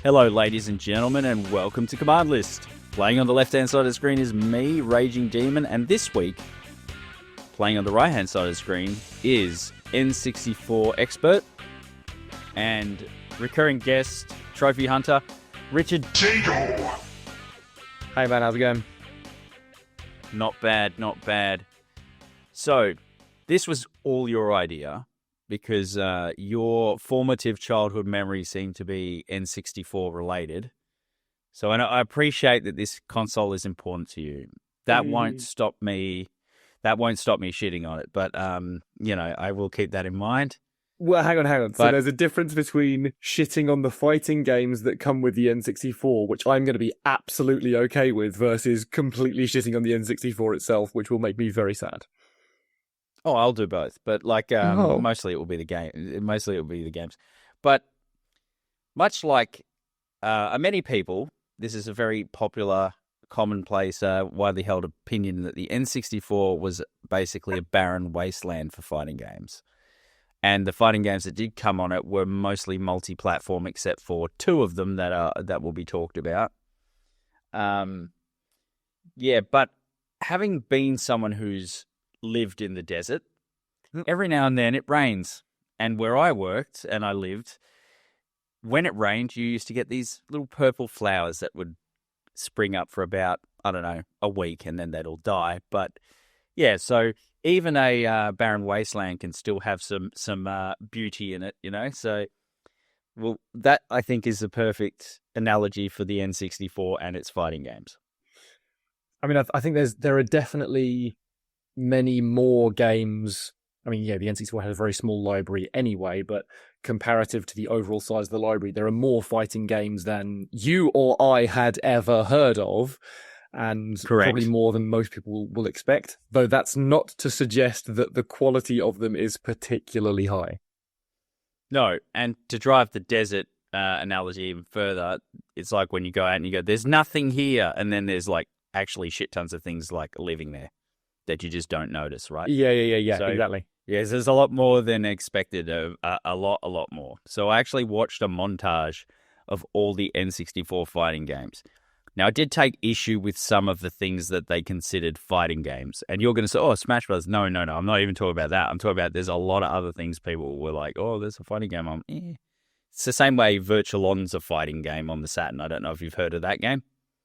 Hello, ladies and gentlemen, and welcome to Command List. Playing on the left-hand side of the screen is me, Raging Demon, and this week, playing on the right-hand side of the screen is N64 expert and recurring guest, trophy hunter, Richard JAGO. Hey man, how's it going? Not bad, not bad. So, this was all your idea because your formative childhood memories seem to be N64 related. So I appreciate that this console is important to you. That won't stop me. That won't stop me shitting on it. But I will keep that in mind. Well, hang on. So there's a difference between shitting on the fighting games that come with the N64, which I'm going to be absolutely okay with, versus completely shitting on the N64 itself, which will make me very sad. Oh, I'll do both. But mostly it will be the game. Mostly it will be the games. But much like many people, this is a very popular, commonplace, widely held opinion that the N64 was basically a barren wasteland for fighting games. And the fighting games that did come on it were mostly multi-platform, except for two of them that will be talked about. But having been someone who's lived in the desert, every now and then it rains. And where I worked and I lived, when it rained, you used to get these little purple flowers that would spring up for about, a week, and then they'd all die. But yeah, so even a barren wasteland can still have some beauty in it, So, well, that I think is the perfect analogy for the N64 and its fighting games. I mean, I think there are definitely many more games. I mean, yeah, the N64 has a very small library anyway, but comparative to the overall size of the library, there are more fighting games than you or I had ever heard of, and Correct. Probably more than most people will expect, though that's not to suggest that the quality of them is particularly high. No, and to drive the desert analogy even further, it's like when you go out and you go, there's nothing here, and then there's like actually shit tons of things like living there that you just don't notice, right? Yeah, So, exactly. Yes, there's a lot more than expected, a lot more. So I actually watched a montage of all the N64 fighting games. Now, I did take issue with some of the things that they considered fighting games. And you're going to say, oh, Smash Bros. No, I'm not even talking about that. I'm talking about there's a lot of other things people were like, oh, there's a fighting game. It's the same way Virtualon's a fighting game on the Saturn. I don't know if you've heard of that game.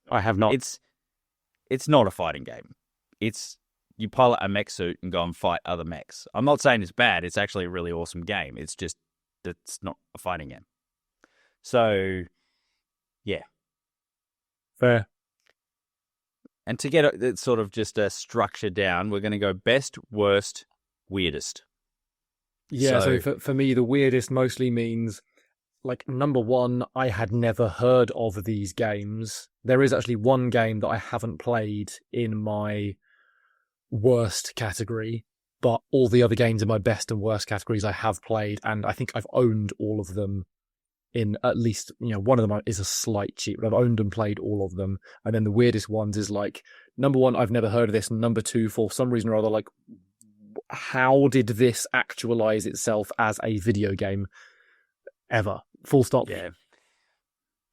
I have not. It's not a fighting game. It's you pilot a mech suit and go and fight other mechs. I'm not saying it's bad. It's actually a really awesome game. It's just that it's not a fighting game. So, yeah. Fair. And to get it sort of just a structure down, we're going to go best, worst, weirdest. Yeah, so for me, the weirdest mostly means, like, number one, I had never heard of these games. There is actually one game that I haven't played in my worst category, but all the other games in my best and worst categories I have played, and I think I've owned all of them in at least, one of them is a slight cheat, but I've owned and played all of them. And then the weirdest ones is like, number one, I've never heard of this, and number two, for some reason or other, like, how did this actualize itself as a video game ever? Full stop. Yeah.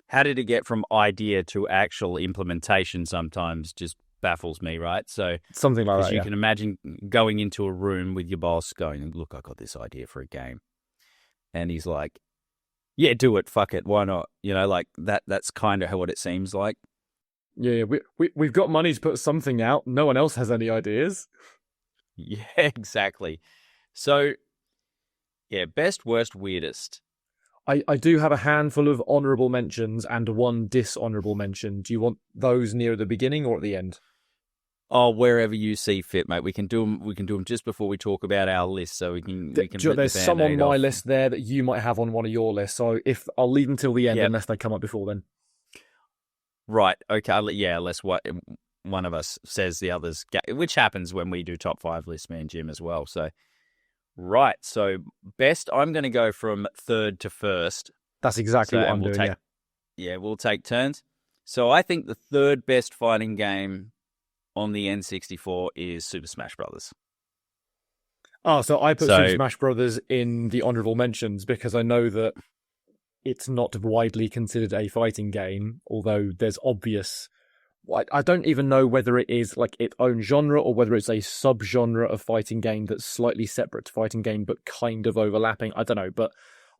How did it get from idea to actual implementation sometimes just baffles me, right? So something like that. You can imagine going into a room with your boss going, look, I got this idea for a game. And he's like, yeah, do it. Fuck it. Why not? Like that's kind of what it seems like. Yeah, we've got money to put something out. No one else has any ideas. Yeah, exactly. So, yeah, best, worst, weirdest. I do have a handful of honourable mentions and one dishonourable mention. Do you want those near the beginning or at the end? Oh, wherever you see fit, mate. We can do them. We can do them just before we talk about our list, so we can. There's some on my list there that you might have on one of your lists. So I'll leave them till the end, unless they come up before then. Right. Okay. Yeah. Unless one of us says the others, which happens when we do top 5 lists, me and Jim as well. So, right. So best, I'm going to go from third to first. That's exactly what I'm doing. Yeah, we'll take turns. So I think the third best fighting game on the N64 is Super Smash Brothers. Oh, so I put Super Smash Brothers in the honourable mentions because I know that it's not widely considered a fighting game, although there's obvious. I don't even know whether it is like its own genre or whether it's a subgenre of fighting game that's slightly separate to fighting game but kind of overlapping. I don't know, but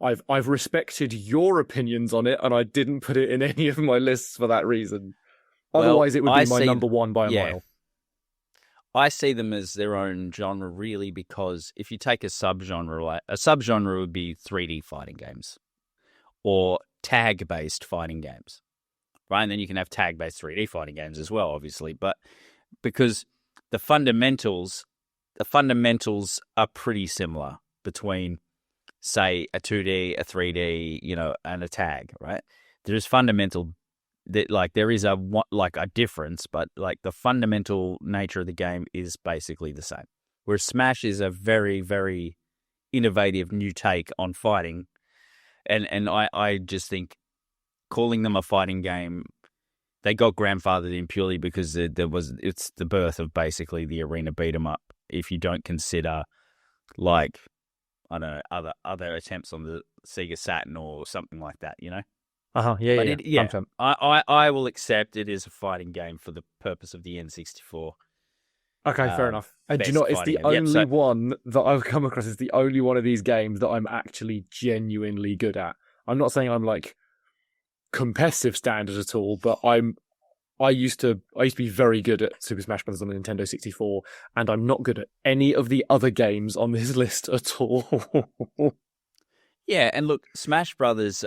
I've respected your opinions on it, and I didn't put it in any of my lists for that reason. Otherwise, it would be my number one by a mile. I see them as their own genre, really, because if you take a subgenre would be 3D fighting games or tag-based fighting games, right? And then you can have tag-based 3D fighting games as well, obviously. But because the fundamentals are pretty similar between, say, a 2D, a 3D, and a tag, right? There's fundamental. There is a difference, but like the fundamental nature of the game is basically the same. Whereas Smash is a very, very innovative new take on fighting, and I just think calling them a fighting game, they got grandfathered in purely because it's the birth of basically the arena beat 'em up. If you don't consider I don't know other attempts on the Sega Saturn or something like that, Yeah. I will accept it is a fighting game for the purpose of the N64. Okay, fair enough. And do you know, it's the only one that I've come across. It's the only one of these games that I'm actually genuinely good at. I'm not saying I'm like competitive standard at all, but I used to be very good at Super Smash Bros. On the Nintendo 64, and I'm not good at any of the other games on this list at all. Yeah, and look, Smash Brothers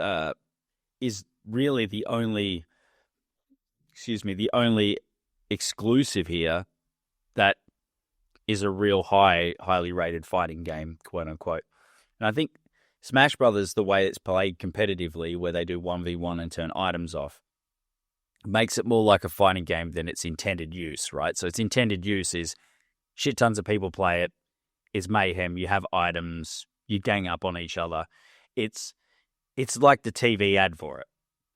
is really the only exclusive here that is a real highly rated fighting game, quote unquote. And I think Smash Brothers, the way it's played competitively, where they do 1v1 and turn items off, makes it more like a fighting game than its intended use, right? So its intended use is shit tons of people play it. It's mayhem. You have items. You gang up on each other. It's like the TV ad for it,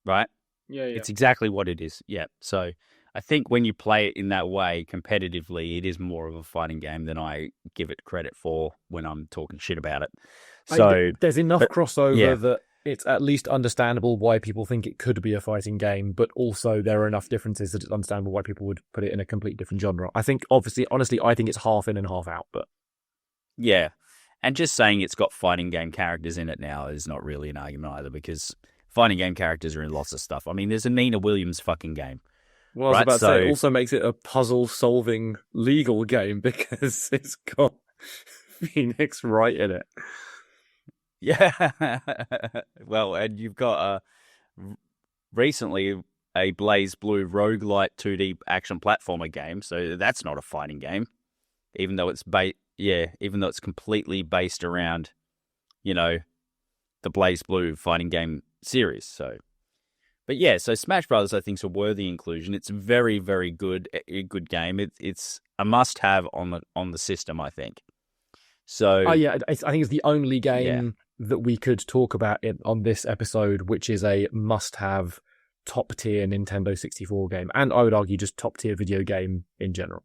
right? Yeah. It's exactly what it is. Yeah. So I think when you play it in that way competitively, it is more of a fighting game than I give it credit for when I'm talking shit about it. So there's enough crossover that it's at least understandable why people think it could be a fighting game, but also there are enough differences that it's understandable why people would put it in a completely different genre. I think, honestly, I think it's half in and half out, but yeah. And just saying it's got fighting game characters in it now is not really an argument either, because fighting game characters are in lots of stuff. I mean, there's a Nina Williams fucking game. Well, I was about to say, it also makes it a puzzle-solving legal game because it's got Phoenix Wright in it. Yeah. Well, and you've got recently a Blaze Blue roguelite 2D action platformer game, so that's not a fighting game, even though it's completely based around, the Blaze Blue fighting game series. So, but yeah, so Smash Brothers I think is a worthy inclusion. It's very, very good, a good game. It's a must-have on the system, I think. So, I think it's the only game that we could talk about on this episode, which is a must-have, top-tier Nintendo 64 game, and I would argue just top-tier video game in general.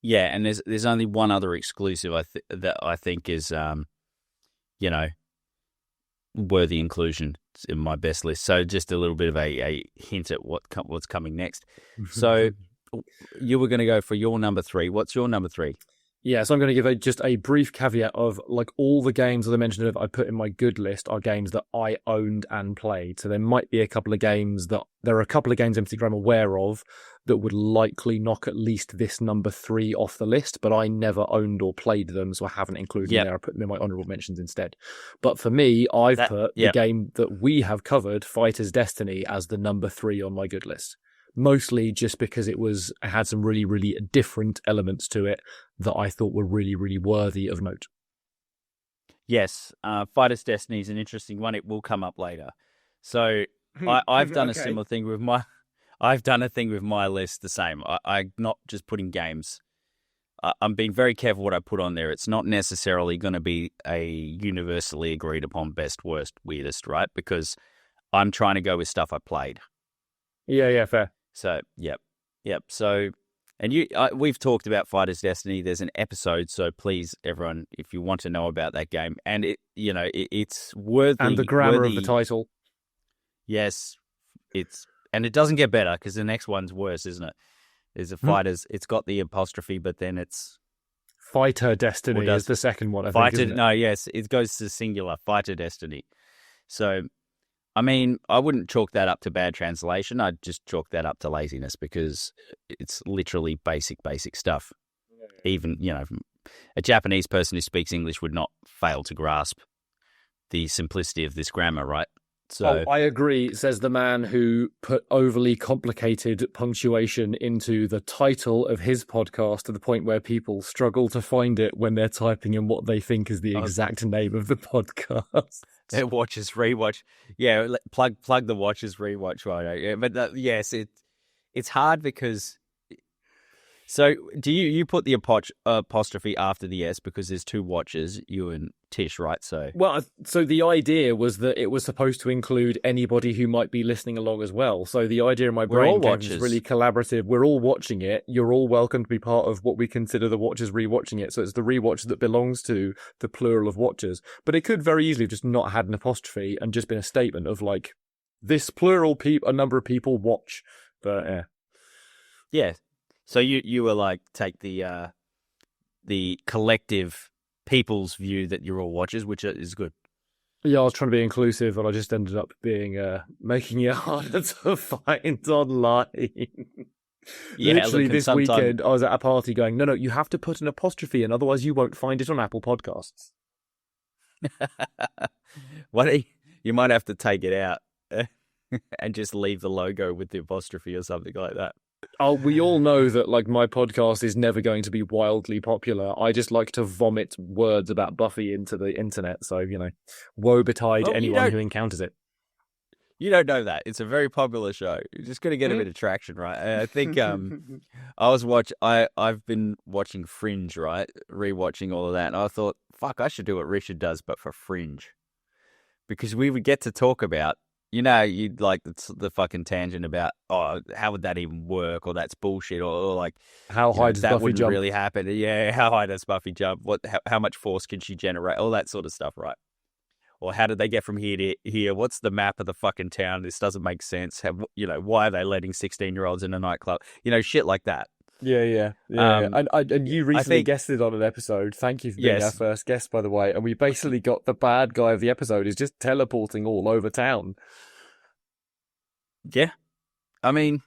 Yeah, and there's only one other exclusive that I think is, worthy inclusion in my best list. So just a little bit of a hint at what's coming next. So you were going to go for your number 3. What's your number 3? Yeah, so I'm going to give just a brief caveat of, like, all the games that I mentioned that I put in my good list are games that I owned and played. So there might be a couple of games in particular I'm aware of that would likely knock at least this number 3 off the list, but I never owned or played them, so I haven't included them there. I put them in my honourable mentions instead. But for me, I've put the game that we have covered, Fighter's Destiny, as the number 3 on my good list. Mostly just because it had some really, really different elements to it that I thought were really, really worthy of note. Yes, Fighter's Destiny is an interesting one. It will come up later. So I've done a similar thing with my. I've done a thing with my list the same. I'm not just putting games. I'm being very careful what I put on there. It's not necessarily going to be a universally agreed upon best, worst, weirdest, right? Because I'm trying to go with stuff I played. Yeah, fair. So, yep. So And we've talked about Fighter's Destiny. There's an episode, so please, everyone, if you want to know about that game, and it's worthy. And the grammar of the title. Yes, and it doesn't get better because the next one's worse, isn't it? There's a Fighters. It's got the apostrophe, but then it's Fighter Destiny is the second one. I think, no, yes, it goes to singular. Fighter Destiny. So, I mean, I wouldn't chalk that up to bad translation. I'd just chalk that up to laziness because it's literally basic stuff. Even, a Japanese person who speaks English would not fail to grasp the simplicity of this grammar, right? So I agree, says the man who put overly complicated punctuation into the title of his podcast to the point where people struggle to find it when they're typing in what they think is the exact name of the podcast. Their watches rewatch. Yeah, plug the watches rewatch, right? Yeah, but yes, it's hard because. So, do you put the apostrophe after the S because there's two watches, you and Tish, right? So the idea was that it was supposed to include anybody who might be listening along as well. So the idea in my brain is really collaborative. We're all watching it. You're all welcome to be part of what we consider the watchers rewatching it. So it's the rewatch that belongs to the plural of watchers. But it could very easily have just not had an apostrophe and just been a statement of like, this plural a number of people watch. But yeah. Yeah. So you were like, take the collective people's view that you're all watchers, which is good. Yeah, I was trying to be inclusive, and I just ended up being making it harder to find online. Yeah, literally this weekend, I was at a party going, no, you have to put an apostrophe in, otherwise you won't find it on Apple Podcasts. You might have to take it out and just leave the logo with the apostrophe or something like that. Oh, we all know that like my podcast is never going to be wildly popular. I just like to vomit words about Buffy into the internet. So, woe betide anyone who encounters it. You don't know that. It's a very popular show. You're just going to get a bit of traction, right? I think I've been watching Fringe, right? Rewatching all of that. And I thought, fuck, I should do what Richard does, but for Fringe. Because we would get to talk about, you'd like the fucking tangent about, how would that even work? Or that's bullshit. Or like, how high does that Buffy wouldn't jump? really happen. Yeah, how high does Buffy jump? How much force can she generate? All that sort of stuff, right? Or how did they get from here to here? What's the map of the fucking town? This doesn't make sense. Why are they letting 16-year-olds in a nightclub? Shit like that. Yeah. And you recently guested on an episode. Thank you for being our first guest, by the way. And we basically got the bad guy of the episode is just teleporting all over town. Yeah. I mean,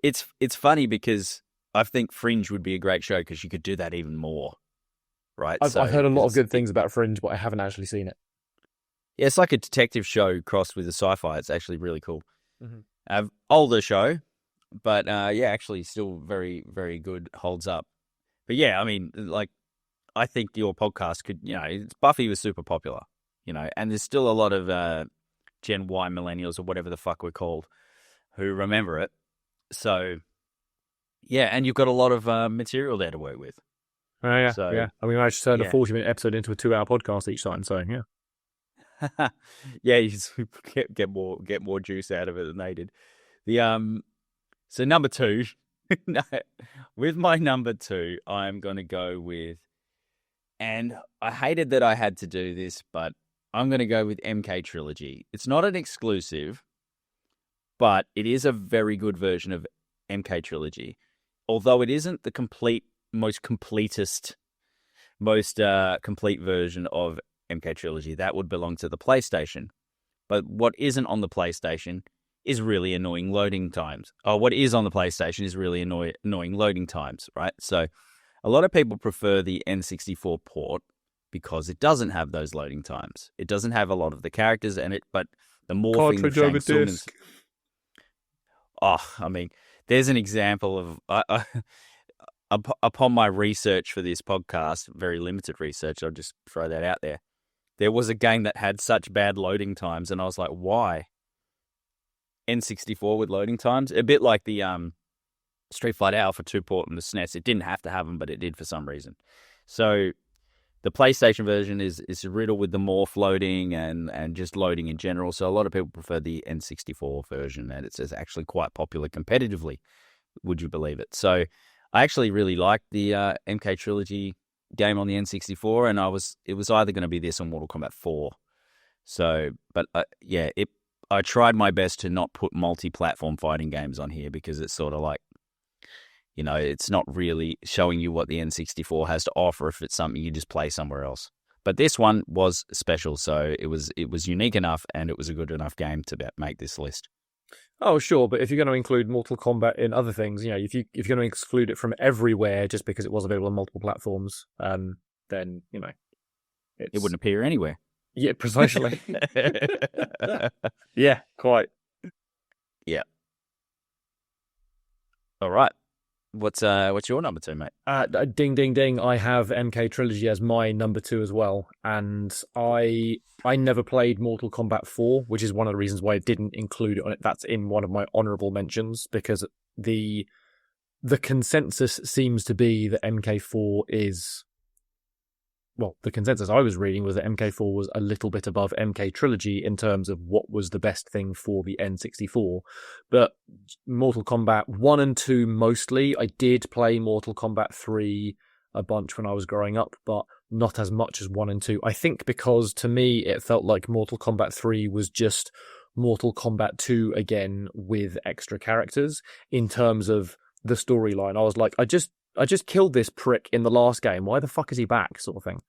it's funny because I think Fringe would be a great show because you could do that even more, right? I've heard a lot of good things about Fringe, but I haven't actually seen it. Yeah, it's like a detective show crossed with a sci-fi. It's actually really cool. Mm-hmm. Older show, but actually still very, very good, holds up. But yeah, I mean, like, I think your podcast could, Buffy was super popular, and there's still a lot of Gen Y millennials or whatever the fuck we're called who remember it. So, yeah, and you've got a lot of material there to work with. Oh, yeah, so, yeah. I mean, I just turned a 40-minute episode into a 2-hour podcast each time, so, yeah. Yeah, you just get more juice out of it than they did. So number 2, with my number 2, I'm going to go with, and I hated that I had to do this, but I'm going to go with MK Trilogy. It's not an exclusive, but it is a very good version of MK Trilogy. Although it isn't the most complete version of MK Trilogy. That would belong to the PlayStation. But what isn't on the PlayStation is really annoying loading times. What is on the PlayStation is really annoying loading times, right? So a lot of people prefer the N64 port because it doesn't have those loading times. It doesn't have a lot of the characters in it, but the morphing cartridge over disc. I mean, there's an example of upon my research for this podcast, very limited research, I'll just throw that out there. There was a game that had such bad loading times, and I was like, why? N64 with loading times? A bit like the Street Fighter Alpha 2 port on the SNES. It didn't have to have them, but it did for some reason. So the PlayStation version is riddled with the morph loading and just loading in general. So a lot of people prefer the N64 version, and it's actually quite popular competitively. Would you believe it? So I actually really liked the MK Trilogy game on the N64, and it was either going to be this or Mortal Kombat 4. So, but yeah, I tried my best to not put multi-platform fighting games on here because it's sort of like, it's not really showing you what the N64 has to offer if it's something you just play somewhere else. But this one was special, so it was unique enough, and it was a good enough game to make this list. Oh, sure, but if you're going to include Mortal Kombat in other things, if you're going to exclude it from everywhere just because it was available on multiple platforms, then it wouldn't appear anywhere. Yeah, precisely. Yeah, quite. Yeah. All right. What's your number 2, mate? Ding, ding, ding. I have MK Trilogy as my number 2 as well. And I never played Mortal Kombat 4, which is one of the reasons why I didn't include it on it. That's in one of my honourable mentions, because the consensus seems to be that MK4 is... Well, the consensus I was reading was that MK4 was a little bit above MK Trilogy in terms of what was the best thing for the N64. But Mortal Kombat 1 and 2 mostly. I did play Mortal Kombat 3 a bunch when I was growing up, but not as much as 1 and 2. I think because to me it felt like Mortal Kombat 3 was just Mortal Kombat 2 again with extra characters in terms of the storyline. I was like, I just killed this prick in the last game. Why the fuck is he back? Sort of thing.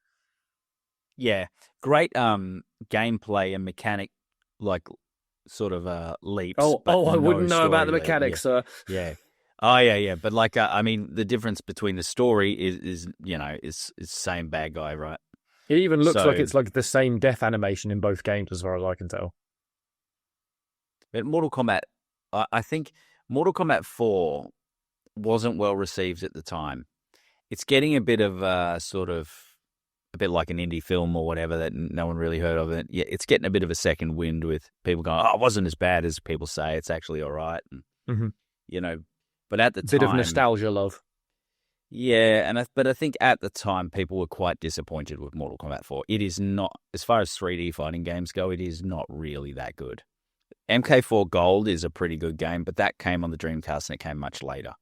Yeah. Great gameplay and mechanic, like, sort of leaps. I wouldn't know about the mechanics, sir. Yeah. Oh, yeah. But, like, I mean, the difference between the story is same bad guy, right? It even looks like it's like the same death animation in both games, as far as I can tell. But Mortal Kombat, I think Mortal Kombat 4... wasn't well received at the time. It's getting a bit of a bit like an indie film or whatever that no one really heard of it. Yeah, it's getting a bit of a second wind with people going, "Oh, it wasn't as bad as people say. It's actually all right." And, but at the time, bit of nostalgia love. Yeah, but I think at the time people were quite disappointed with Mortal Kombat 4. It is not, as far as 3D fighting games go, it is not really that good. MK4 Gold is a pretty good game, but that came on the Dreamcast and it came much later.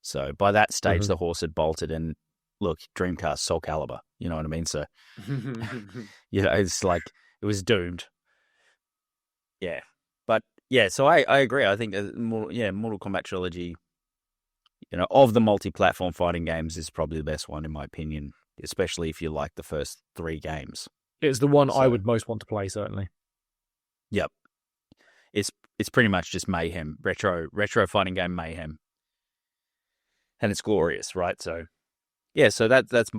So by that stage, the horse had bolted, and look, Dreamcast, Soul Calibur, you know what I mean? So, it's like, it was doomed. Yeah. But, yeah, so I agree. I think, Mortal Kombat Trilogy, of the multi-platform fighting games is probably the best one, in my opinion, especially if you like the first 3 games. It's the one I would most want to play, certainly. Yep. It's pretty much just mayhem, retro fighting game mayhem. And it's glorious, right? So, yeah. So that's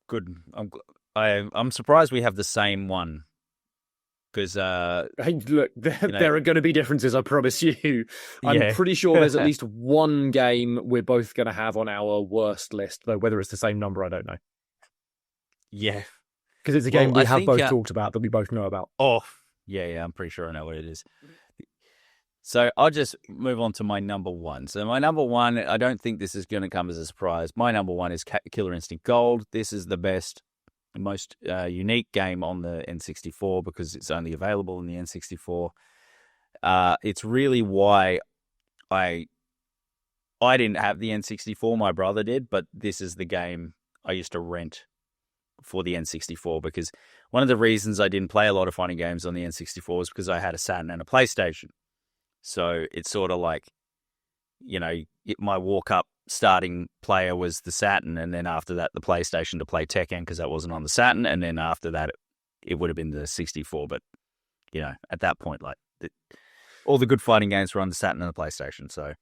good. I'm surprised we have the same one, because hey, look, there are going to be differences. I promise you. I'm pretty sure there's at least one game we're both going to have on our worst list, though whether it's the same number, I don't know. Yeah, because it's a game we have both talked about that we both know about. Oh, yeah. I'm pretty sure I know what it is. So I'll just move on to my number 1. So my number 1, I don't think this is going to come as a surprise. My number 1 is Killer Instinct Gold. This is the best, most unique game on the N64 because it's only available in the N64. It's really why I didn't have the N64. My brother did, but this is the game I used to rent for the N64, because one of the reasons I didn't play a lot of fighting games on the N64 was because I had a Saturn and a PlayStation. So it's sort of like, my walk-up starting player was the Saturn, and then after that, the PlayStation to play Tekken, because that wasn't on the Saturn, and then after that, it would have been the 64. But, at that point, like, all the good fighting games were on the Saturn and the PlayStation, so...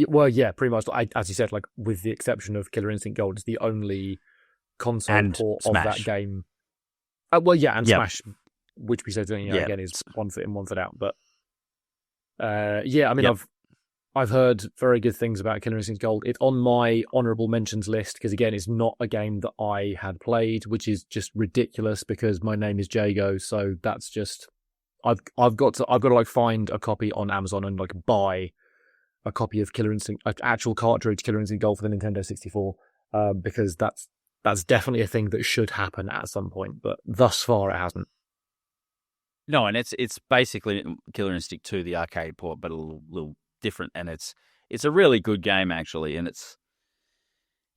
Well, yeah, pretty much. As you said, like, with the exception of Killer Instinct Gold, it's the only console port of that game. Smash, which we said, again, is one foot in, one foot out, but... I've heard very good things about Killer Instinct Gold. It's on my honourable mentions list because, again, it's not a game that I had played, which is just ridiculous because my name is Jago. So that's just I've got to like find a copy on Amazon and like buy a copy of Killer Instinct, an actual cartridge Killer Instinct Gold for the Nintendo 64, because that's definitely a thing that should happen at some point, but thus far it hasn't. No, and it's basically Killer Instinct 2, the arcade port, but a little different, and it's it's a really good game actually, and it's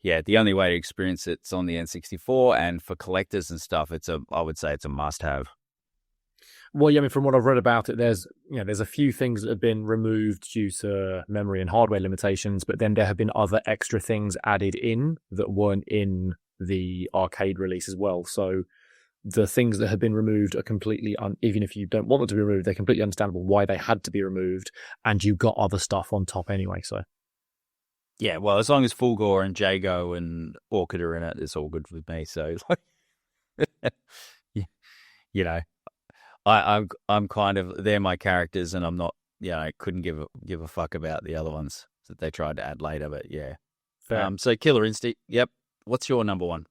the only way to experience it's on the N64, and for collectors and stuff, I would say it's a must-have. Well, yeah, I mean, from what I've read about it, there's a few things that have been removed due to memory and hardware limitations, but then there have been other extra things added in that weren't in the arcade release as well. So the things that have been removed are completely, even if you don't want them to be removed, they're completely understandable why they had to be removed, and you got other stuff on top anyway. So yeah, well, as long as Fulgore and Jago and Orchid are in it, it's all good with me. So, you know. I'm kind of, they're my characters, and I'm not, I couldn't give a fuck about the other ones that they tried to add later. But yeah, so Killer Instinct. Yep. What's your number one?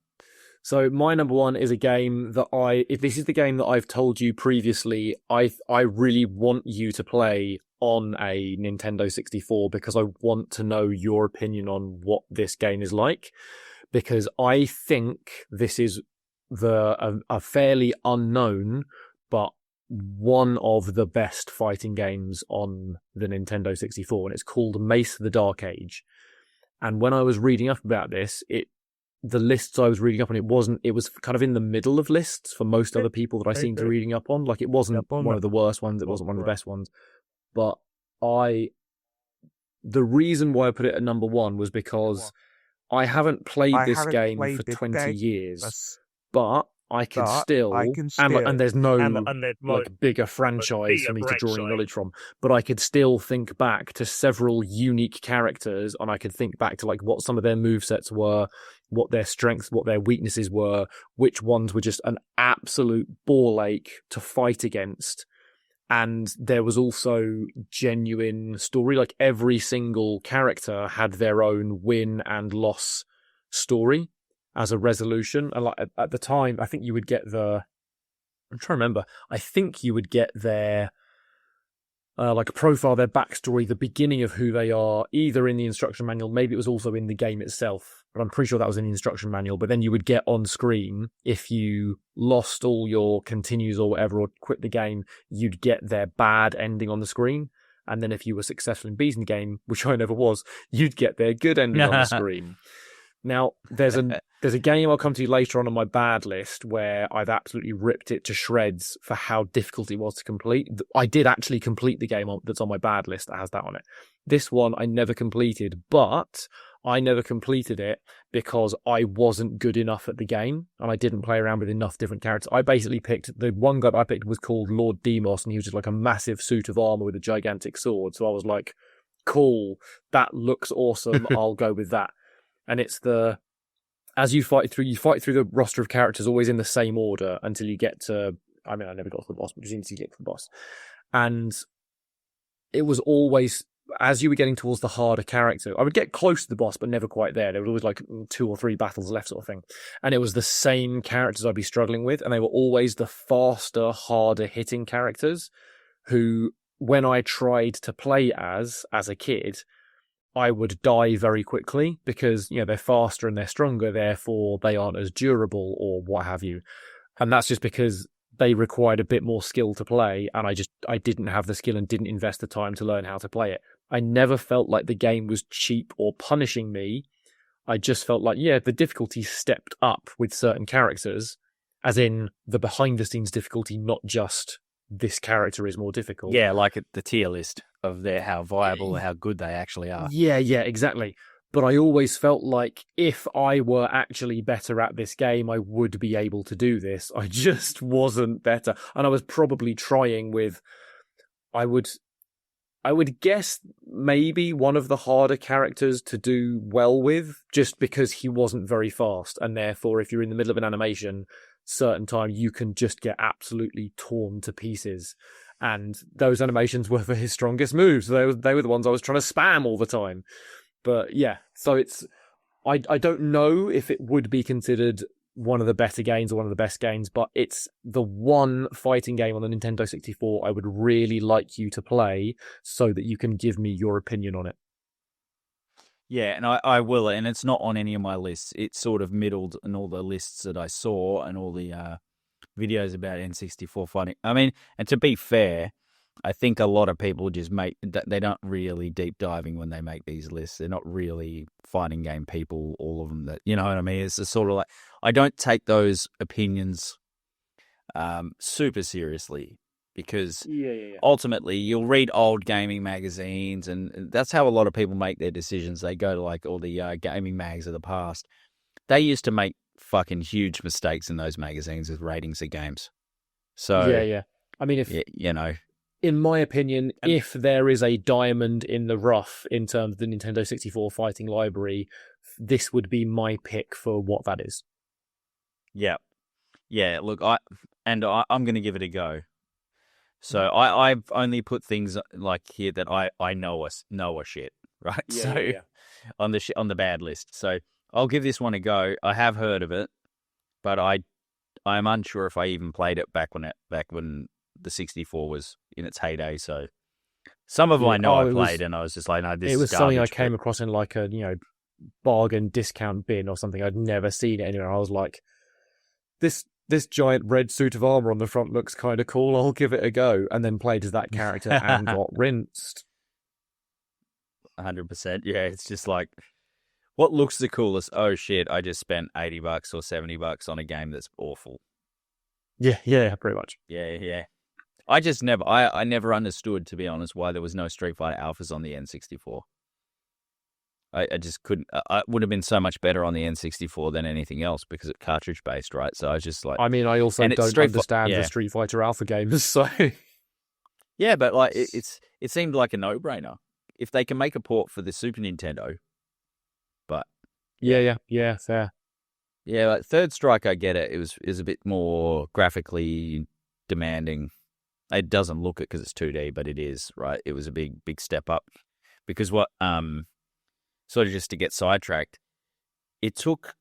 So my number one is a game that if this is the game that I've told you previously, I really want you to play on a Nintendo 64 because I want to know your opinion on what this game is like, because I think this is a fairly unknown but one of the best fighting games on the Nintendo 64, and it's called Mace the Dark Age. And when I was reading up about this, the lists I was reading up on, it was kind of in the middle of lists for most other people that I seemed to reading up on. Like, it wasn't one of the worst ones, it wasn't one of the best ones. But the reason why I put it at number one was because I haven't played this game for 20 years, but I can still, and there's no like bigger franchise for me to draw any knowledge from, but I could still think back to several unique characters, and I could think back to like what some of their movesets were, what their strengths, what their weaknesses were, which ones were just an absolute ball ache to fight against. And there was also genuine story, like every single character had their own win and loss story as a resolution. And like at the time, I think you would get I'm trying to remember, I think you would get their like a profile, their backstory, the beginning of who they are, either in the instruction manual, maybe it was also in the game itself, but I'm pretty sure that was in the instruction manual. But then you would get on screen, if you lost all your continues or whatever, or quit the game, you'd get their bad ending on the screen. And then if you were successful in beating the game, which I never was, you'd get their good ending on the screen. Now, there's a game I'll come to later on my bad list where I've absolutely ripped it to shreds for how difficult it was to complete. I did actually complete the game that's on my bad list that has that on it. This one I never completed, but I never completed it because I wasn't good enough at the game and I didn't play around with enough different characters. I basically picked, the one guy I picked was called Lord Demos, and he was just like a massive suit of armor with a gigantic sword. So I was like, cool, that looks awesome, I'll go with that. And it's as you fight through the roster of characters always in the same order until you get to, I never got to the boss, but just until you get to the boss. And it was always, as you were getting towards the harder character, I would get close to the boss, but never quite there. There was always like 2 or 3 battles left sort of thing. And it was the same characters I'd be struggling with, and they were always the faster, harder hitting characters who, when I tried to play as a kid, I would die very quickly because, they're faster and they're stronger, therefore they aren't as durable or what have you. And that's just because they required a bit more skill to play, and I didn't have the skill and didn't invest the time to learn how to play it. I never felt like the game was cheap or punishing me. I just felt like, the difficulty stepped up with certain characters, as in the behind-the-scenes difficulty, not just this character is more difficult. Yeah, like the tier list of how viable, how good they actually are. Yeah, exactly. But I always felt like if I were actually better at this game, I would be able to do this. I just wasn't better. And I was probably trying with, I would guess maybe one of the harder characters to do well with, just because he wasn't very fast. And therefore, if you're in the middle of an animation, certain time, you can just get absolutely torn to pieces. And those animations were for his strongest moves. They were the ones I was trying to spam all the time. But yeah, so it's, I don't know if it would be considered one of the better games or one of the best games, but it's the one fighting game on the Nintendo 64 I would really like you to play so that you can give me your opinion on it. Yeah, and I will, and it's not on any of my lists. It's sort of middled in all the lists that I saw and all the videos about N64 fighting. I mean, and to be fair, I think a lot of people just they don't really deep diving when they make these lists. They're not really fighting game people, all of them. That, you know what I mean? It's just sort of like, I don't take those opinions super seriously, because ultimately you'll read old gaming magazines, and that's how a lot of people make their decisions. They go to like all the gaming mags of the past. They used to make fucking huge mistakes in those magazines with ratings of games. So yeah. I mean, if you know, in my opinion, if there is a diamond in the rough in terms of the Nintendo 64 fighting library, this would be my pick for what that is. Yeah. Look, I'm going to give it a go. So I've only put things like here that I know are shit, right? On the bad list. So I'll give this one a go. I have heard of it, but I'm unsure if I even played it back when the 64 was in its heyday. So some of them I know I played, and I was just like, no, this is garbage. It was something I came across in like a bargain discount bin or something. I'd never seen it anywhere. I was like, this giant red suit of armor on the front looks kind of cool. I'll give it a go. And then played as that character and got rinsed. 100%. Yeah, it's just like, what looks the coolest? Oh shit, I just spent $80 or $70 on a game that's awful. Yeah, pretty much. Yeah. I just I never understood, to be honest, why there was no Street Fighter Alphas on the N64. I just couldn't. I would have been so much better on the N64 than anything else, because it's cartridge based, right? So I was just like, I mean, I also don't understand the Street Fighter Alpha games, so yeah, but like it seemed like a no brainer if they can make a port for the Super Nintendo. But yeah, fair. Yeah, like Third Strike, I get it. It was a bit more graphically demanding. It doesn't look it because it's 2D, but it is, right? It was a big step up, because sort of just to get sidetracked, it took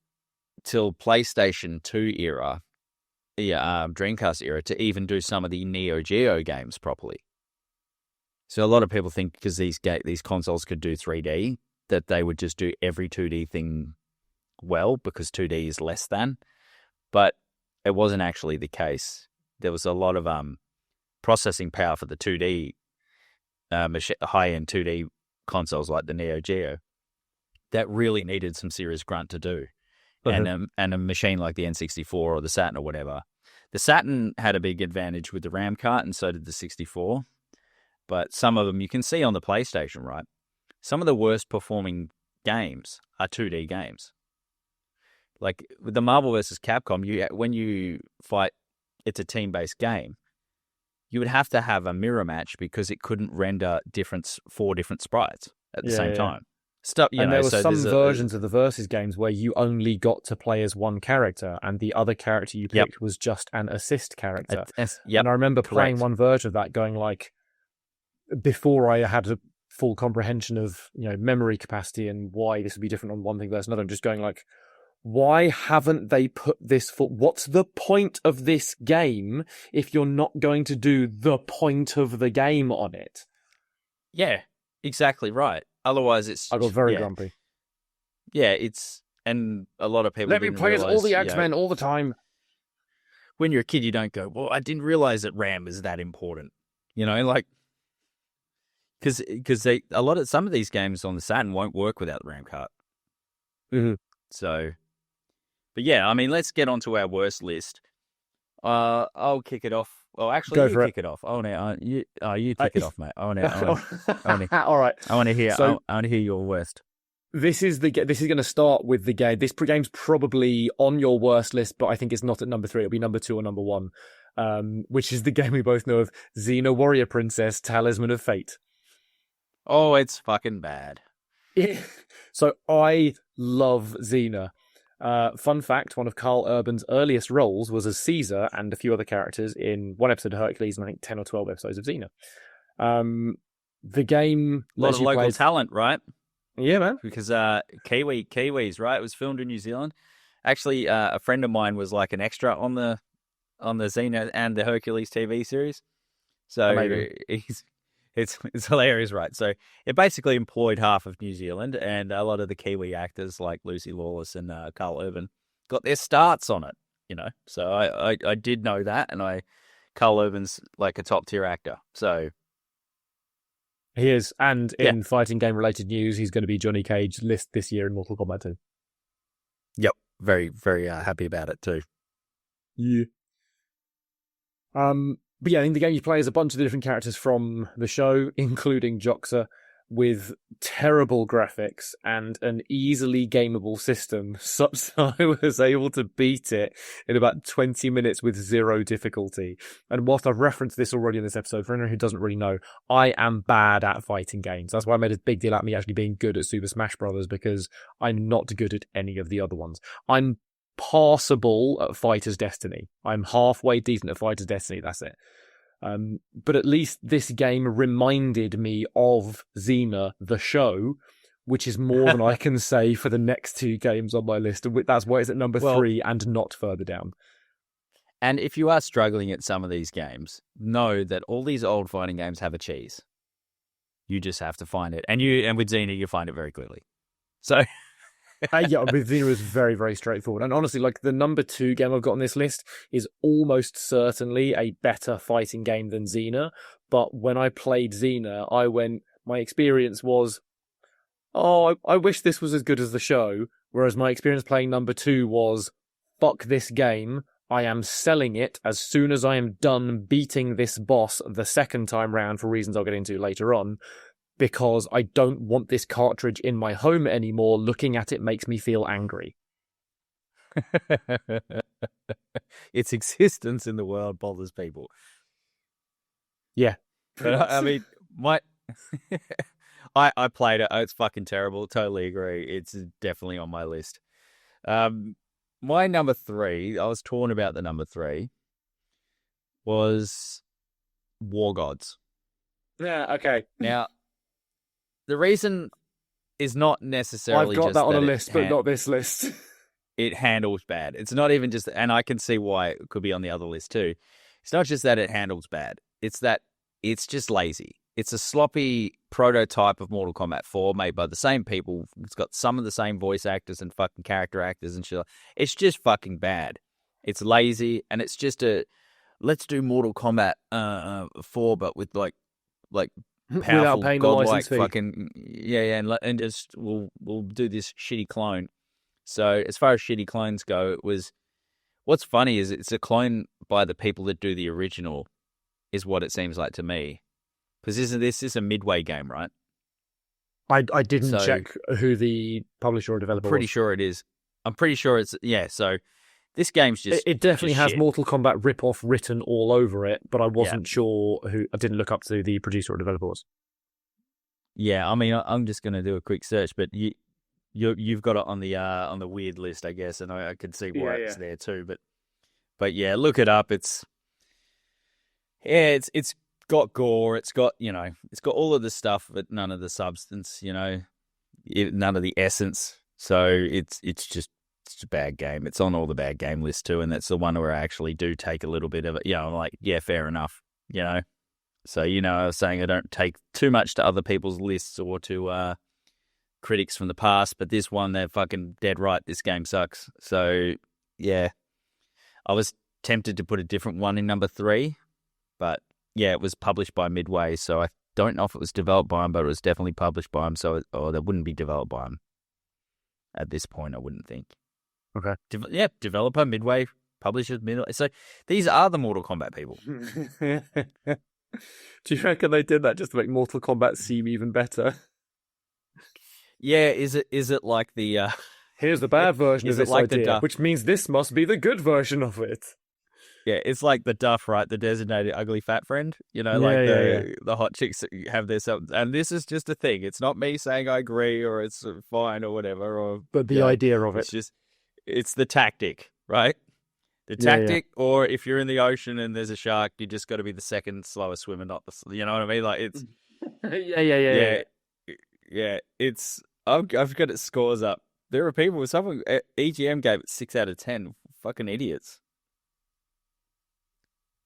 till PlayStation 2 era, Dreamcast era, to even do some of the Neo Geo games properly. So a lot of people think because these consoles could do 3D, that they would just do every 2D thing well, because 2D is less than. But it wasn't actually the case. There was a lot of processing power for the 2D, high-end 2D consoles like the Neo Geo that really needed some serious grunt to do. And a machine like the N64 or the Saturn or whatever. The Saturn had a big advantage with the RAM cart, and so did the 64. But some of them you can see on the PlayStation, right? Some of the worst performing games are 2D games. Like with the Marvel vs. Capcom, when you fight, it's a team-based game. You would have to have a mirror match because it couldn't render 4 different sprites at the same time. There were some versions of the Versus games where you only got to play as one character, and the other character you picked was just an assist character. And I remember playing one version of that, going like, before I had a full comprehension of memory capacity and why this would be different on one thing versus another, I'm just going like, why haven't they put this for? What's the point of this game if you're not going to do the point of the game on it? Yeah, exactly right. Otherwise, I got very grumpy. Yeah, and a lot of people let me play as all the X-Men all the time. When you're a kid, you don't go, well, I didn't realize that RAM is that important. Like, because some of these games on the Saturn won't work without the RAM card. Mm-hmm. So, but yeah, I mean, let's get onto our worst list. I'll kick it off. Well, actually, you kick it off. You kick it off, mate. All right. I want to hear. I want to hear your worst. This is going to start with the game. This game's probably on your worst list, but I think it's not at number 3. It'll be number 2 or number 1, which is the game we both know of: Xena Warrior Princess: Talisman of Fate. Oh, it's fucking bad. Yeah. So I love Xena. Fun fact, one of Carl Urban's earliest roles was as Caesar and a few other characters in one episode of Hercules and I think 10 or 12 episodes of Xena. The game... A lot of local talent, right? Yeah, man. Because Kiwis, right? It was filmed in New Zealand. Actually, a friend of mine was like an extra on the Xena and the Hercules TV series. So it's hilarious, right? So it basically employed half of New Zealand, and a lot of the Kiwi actors like Lucy Lawless and Carl Urban got their starts on it, So I did know that, and Carl Urban's like a top tier actor. So He is, and in fighting game related news, he's going to be Johnny Cage list this year in Mortal Kombat 2. Yep, very, very happy about it too. Yeah. But yeah, in the game you play as a bunch of different characters from the show, including Joxer, with terrible graphics and an easily gameable system, such that I was able to beat it in about 20 minutes with zero difficulty. And whilst I've referenced this already in this episode, for anyone who doesn't really know, I am bad at fighting games. That's why I made a big deal out of me actually being good at Super Smash Bros. Because I'm not good at any of the other ones. I'm passable at Fighter's Destiny. I'm halfway decent at Fighter's Destiny, that's it. But at least this game reminded me of Xena, the show, which is more than I can say for the next two games on my list. And that's why it's at number 3 and not further down. And if you are struggling at some of these games, know that all these old fighting games have a cheese. You just have to find it. And with Xena, you find it very clearly. So... yeah, with Xena is very, very straightforward. And honestly, like the number 2 game I've got on this list is almost certainly a better fighting game than Xena. But when I played Xena, my experience was, I wish this was as good as the show. Whereas my experience playing number 2 was, fuck this game. I am selling it as soon as I am done beating this boss the second time round for reasons I'll get into later on. Because I don't want this cartridge in my home anymore. Looking at it makes me feel angry. Its existence in the world bothers people. Yeah. But I mean, I played it. It's fucking terrible. Totally agree. It's definitely on my list. My number 3, I was torn about the number 3, was War Gods. Yeah, okay. Now... the reason is not necessarily I've got just that on a list, but not this list. It handles bad. It's not even just, and I can see why it could be on the other list too. It's not just that it handles bad. It's that it's just lazy. It's a sloppy prototype of Mortal Kombat 4 made by the same people. It's got some of the same voice actors and fucking character actors and shit. It's just fucking bad. It's lazy, and it's just let's do Mortal Kombat 4, but with like powerful, godlike fucking and just we'll do this shitty clone. So as far as shitty clones go, it was. What's funny is it's a clone by the people that do the original, is what it seems like to me. Because this is a Midway game, right? I didn't check who the publisher or developer was. I'm pretty sure it is. I'm pretty sure it's So this game's just... It definitely just has shit. Mortal Kombat rip-off written all over it, but I wasn't sure who... I didn't look up to the producer or developer was. Yeah, I mean, I'm just going to do a quick search, but you've got it on the weird list, I guess, and I can see why it's there too. But yeah, look it up. It's got gore. It's got it's got all of the stuff, but none of the substance. None of the essence. So it's just. It's a bad game. It's on all the bad game lists too, and that's the one where I actually do take a little bit of it. I'm like, yeah, fair enough. So I was saying I don't take too much to other people's lists or to critics from the past, but this one, they're fucking dead right. This game sucks. So yeah, I was tempted to put a different one in number 3, but yeah, it was published by Midway, so I don't know if it was developed by them, but it was definitely published by them. So that wouldn't be developed by them at this point, I wouldn't think. Okay. Developer, Midway, publishers, Midway. So these are the Mortal Kombat people. Do you reckon they did that just to make Mortal Kombat seem even better? Yeah, is it like the... Here's the bad version of this like idea, which means this must be the good version of it. Yeah, it's like the Duff, right? The designated ugly fat friend. The hot chicks that have their self. And this is just a thing. It's not me saying I agree or it's fine or whatever. But the idea of it. It's the tactic, right? The tactic, or if you're in the ocean and there's a shark, you just got to be the second slowest swimmer, not the. You know what I mean? Like it's. Yeah. It's. I've got its scores up. There are people. Someone EGM gave it 6 out of 10. Fucking idiots.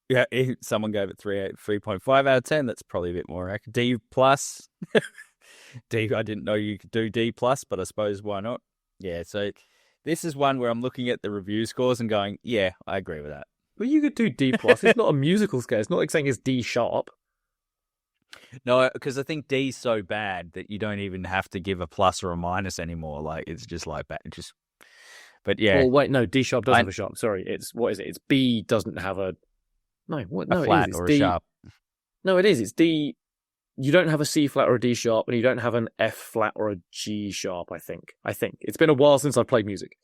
Yeah, someone gave it 3.5 out of 10. That's probably a bit more accurate. D plus. D. I didn't know you could do D plus, but I suppose why not? Yeah. So. This is one where I'm looking at the review scores and going, yeah, I agree with that. Well, you could do D+. It's not a musical scale. It's not like saying it's D sharp. No, because I think D's so bad that you don't even have to give a plus or a minus anymore. Like it's just like bad. But yeah, Well, wait, no, D sharp does I, have a sharp. Sorry, what is it? It's B doesn't have a. No, what? a No, it is. flat It's or a D. sharp. No, it is. It's D. You don't have a C flat or a D sharp, and you don't have an F flat or a G sharp. I think. It's been a while since I've played music.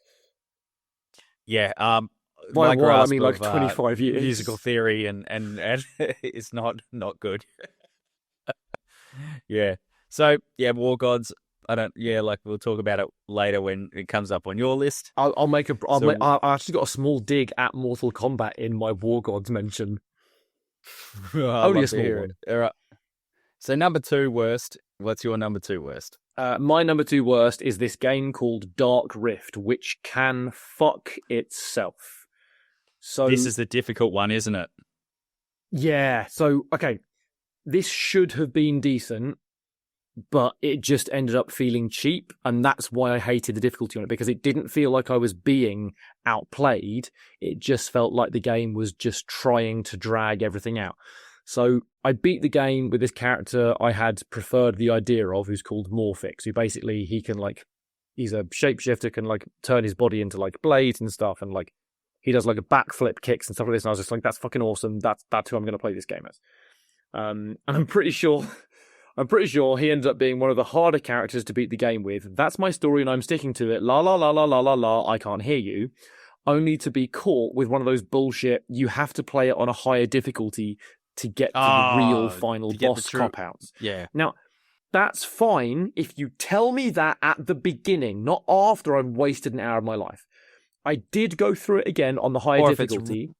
Yeah. By My a while, I grasp mean like of 25 years. musical theory and it's not good. Yeah. So yeah, War Gods. I don't. Yeah, like we'll talk about it later when it comes up on your list. I'll make a. I actually got a small dig at Mortal Kombat in my War Gods mention. Only a small one. All right. So number 2 worst. What's your number 2 worst? My number 2 worst is this game called Dark Rift, which can fuck itself. So this is the difficult one, isn't it? Yeah. So okay, this should have been decent, but it just ended up feeling cheap, and that's why I hated the difficulty on it, because it didn't feel like I was being outplayed. It just felt like the game was just trying to drag everything out. So I beat the game with this character I had preferred the idea of, who's called Morphix, who basically he's a shapeshifter, can like turn his body into like blades and stuff, and like he does like a backflip kicks and stuff like this. And I was just like, that's fucking awesome. That's who I'm going to play this game as. And I'm pretty sure he ended up being one of the harder characters to beat the game with. That's my story, and I'm sticking to it. La la la la la la la. I can't hear you. Only to be caught with one of those bullshit. You have to play it on a higher difficulty to get to the real final boss cop-outs. Yeah. Now, that's fine if you tell me that at the beginning, not after I've wasted an hour of my life. I did go through it again on the higher difficulty.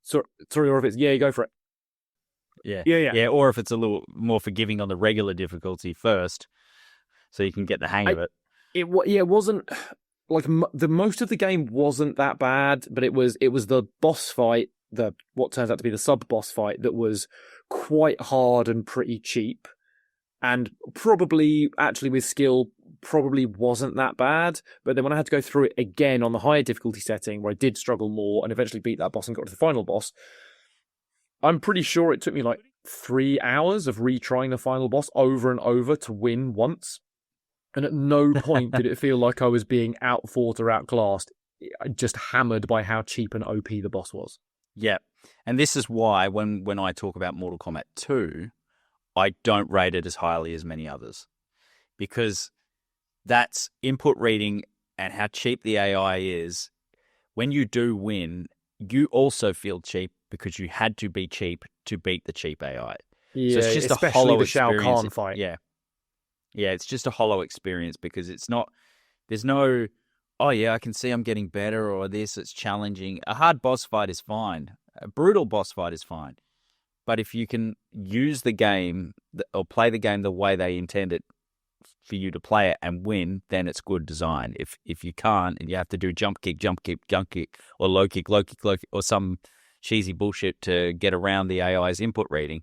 Sorry, or if it's... Yeah, you go for it. Yeah, or if it's a little more forgiving on the regular difficulty first, so you can get the hang of it. It wasn't... Like, the most of the game wasn't that bad, but it was the boss fight, what turns out to be the sub-boss fight, that was quite hard and pretty cheap, and probably, actually with skill, probably wasn't that bad. But then when I had to go through it again on the higher difficulty setting, where I did struggle more and eventually beat that boss and got to the final boss, I'm pretty sure it took me like 3 hours of retrying the final boss over and over to win once. And at no point did it feel like I was being outfought or outclassed, just hammered by how cheap and OP the boss was. Yeah. And this is why when I talk about Mortal Kombat 2, I don't rate it as highly as many others. Because that's input reading and how cheap the AI is. When you do win, you also feel cheap because you had to be cheap to beat the cheap AI. Yeah, so it's just especially a hollow the Shao experience. Kahn fight. Yeah, it's just a hollow experience because there's no, oh yeah, I can see I'm getting better or it's challenging. A hard boss fight is fine. A brutal boss fight is fine. But if you can use the game or play the game the way they intend it for you to play it and win, then it's good design. If you can't and you have to do jump kick, or low kick, or some cheesy bullshit to get around the AI's input reading.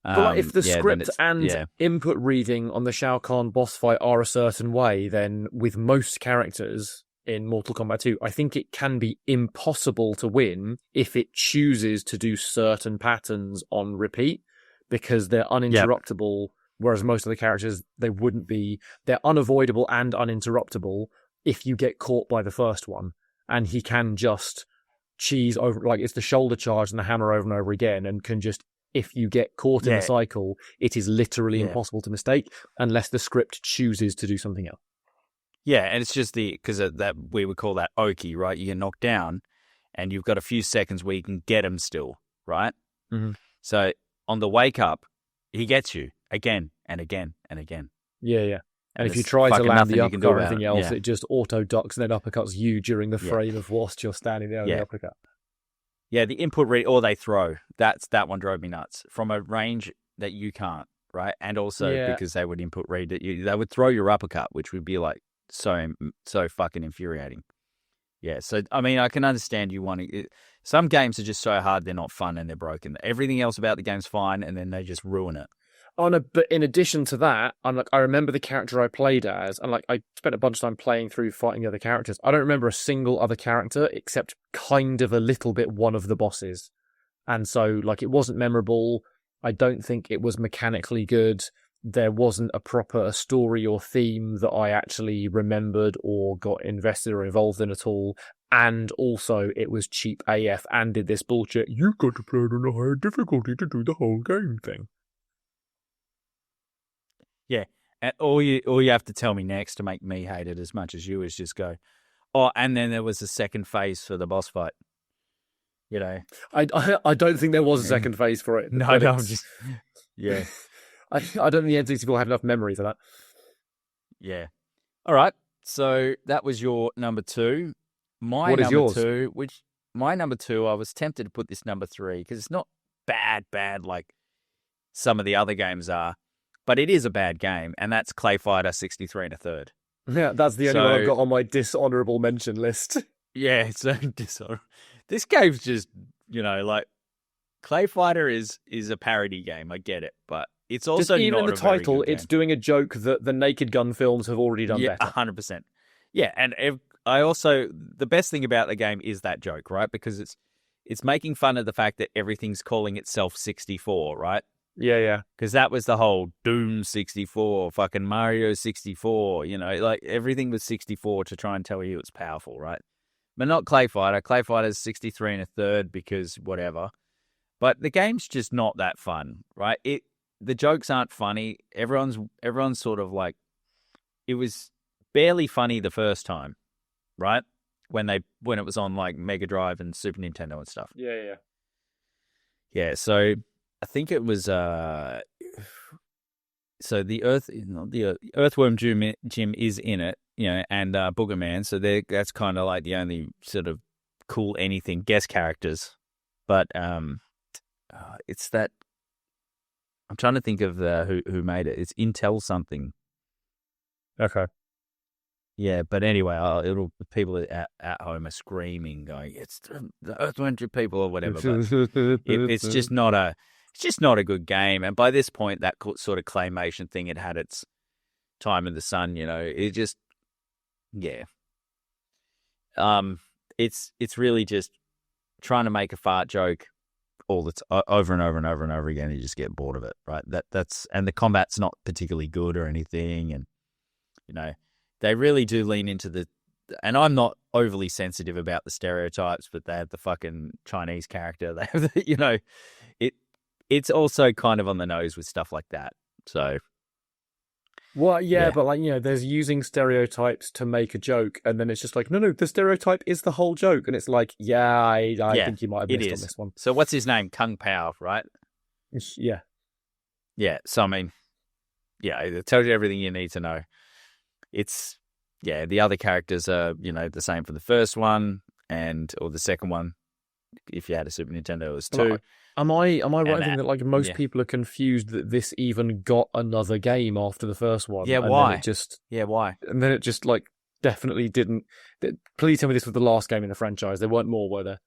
But if the script and input reading on the Shao Kahn boss fight are a certain way, then with most characters in Mortal Kombat 2, I think it can be impossible to win if it chooses to do certain patterns on repeat, because they're uninterruptible, whereas most of the characters, they wouldn't be. They're unavoidable and uninterruptible if you get caught by the first one, and he can just cheese over, like it's the shoulder charge and the hammer over and over again, and can just... If you get caught in the cycle, it is literally impossible to mistake unless the script chooses to do something else. Yeah, and it's just because that we would call that Oki, right? You get knocked down, and you've got a few seconds where you can get him still, right? Mm-hmm. So on the wake up, he gets you again and again and again. Yeah. And if you try to land the uppercut or anything else, it just auto ducks and then uppercuts you during the frame of whilst you're standing there on the uppercut. Yeah, the input read or they throw. That one drove me nuts from a range that you can't, right? And also because they would input read that they would throw your uppercut, which would be like so fucking infuriating. Yeah, so I mean, I can understand you wanting. Some games are just so hard they're not fun and they're broken. Everything else about the game's fine, and then they just ruin it. Oh no! But in addition to that, I remember the character I played as, and I spent a bunch of time playing through fighting the other characters. I don't remember a single other character except kind of a little bit one of the bosses, and so it wasn't memorable. I don't think it was mechanically good. There wasn't a proper story or theme that I actually remembered or got invested or involved in at all. And also, it was cheap AF and did this bullshit, you've got to play it on a higher difficulty to do the whole game thing. Yeah. And all you have to tell me next to make me hate it as much as you is just go, oh, and then there was a second phase for the boss fight. You know, I don't think there was a second phase for it. No, I'm just yeah. I don't think the N64 had enough memory for that. Yeah. All right. So that was your number 2. What is yours? My number 2, I was tempted to put this number 3 because it's not bad like some of the other games are, but it is a bad game, and that's Clay Fighter 63 1/3. Yeah, that's the only one I've got on my dishonorable mention list. Yeah, so dishonorable. This game's just, like Clay Fighter is a parody game. I get it, but it's also just even not in the title, it's doing a joke that the Naked Gun films have already done better. 100%. Yeah, and I also, the best thing about the game is that joke, right? Because it's making fun of the fact that everything's calling itself 64, right? Yeah. Because that was the whole Doom 64, fucking Mario 64, like everything was 64 to try and tell you it's powerful, right? But not Clay Fighter. Clay Fighter's 63 1/3 because whatever. But the game's just not that fun, right? The jokes aren't funny. Everyone's sort of like, it was barely funny the first time, right? When it was on like Mega Drive and Super Nintendo and stuff. Yeah. Yeah, so I think it was so the Earthworm Jim is in it, and Boogerman. So that's kind of like the only sort of cool anything guest characters. But it's that I'm trying to think of who made it. It's Intel something. Okay. Yeah, but anyway, people at home are screaming, going, "It's the Earthworm Jim people" or whatever. But it's just not a good game. And by this point, that sort of claymation thing had its time in the sun. It just, yeah. It's really just trying to make a fart joke all the over and over and over and over again. You just get bored of it, right? And the combat's not particularly good or anything, and they really do lean into and I'm not overly sensitive about the stereotypes, but they have the fucking Chinese character. They have it's also kind of on the nose with stuff like that. So, well, yeah, but there's using stereotypes to make a joke, and then it's just like, no, the stereotype is the whole joke, and it's like, I think you might have missed on this one. So what's his name? Kung Pao, right? Yeah. Yeah. So I mean, yeah, it tells you everything you need to know. It's the other characters are the same for the first one or the second one. If you had a Super Nintendo, it was 2. Am I right in thinking that most people are confused that this even got another game after the first one? Yeah, why? Why? And then it just definitely didn't. Please tell me this was the last game in the franchise. There weren't more, were there?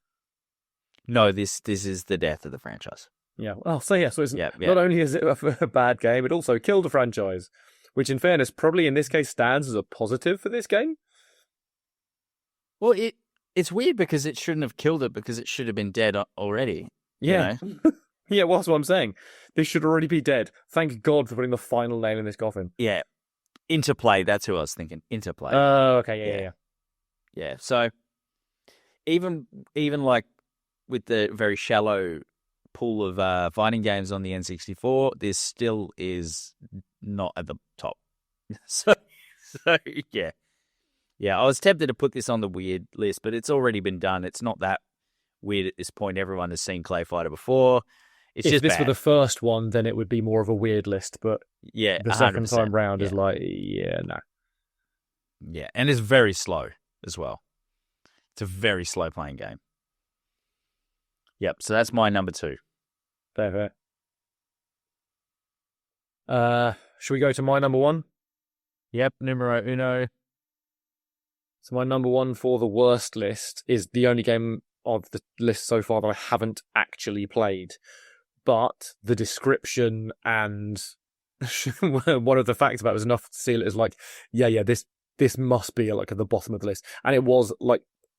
No, this is the death of the franchise. Yeah. Well, so it's not only is it a bad game, it also killed the franchise, which in fairness probably in this case stands as a positive for this game. Well, it's weird because it shouldn't have killed it because it should have been dead already. Yeah. Yeah, well, that's what I'm saying. This should already be dead. Thank God for putting the final nail in this coffin. Yeah. Interplay, that's who I was thinking. Interplay. Oh, okay, yeah. Yeah, so even like with the very shallow pool of fighting games on the N64, this still is not at the top. So yeah. Yeah, I was tempted to put this on the weird list, but it's already been done. It's not that weird at this point. Everyone has seen Clay Fighter before. If this were the first one, then it would be more of a weird list. But yeah, the second time round is no. Yeah, and it's very slow as well. It's a very slow playing game. Yep. So that's my number 2. Fair. Should we go to my number 1? Yep. Numero uno. So my number 1 for the worst list is the only game of the list so far that I haven't actually played. But the description and one of the facts about it was enough to seal it as this must be at the bottom of the list. And it was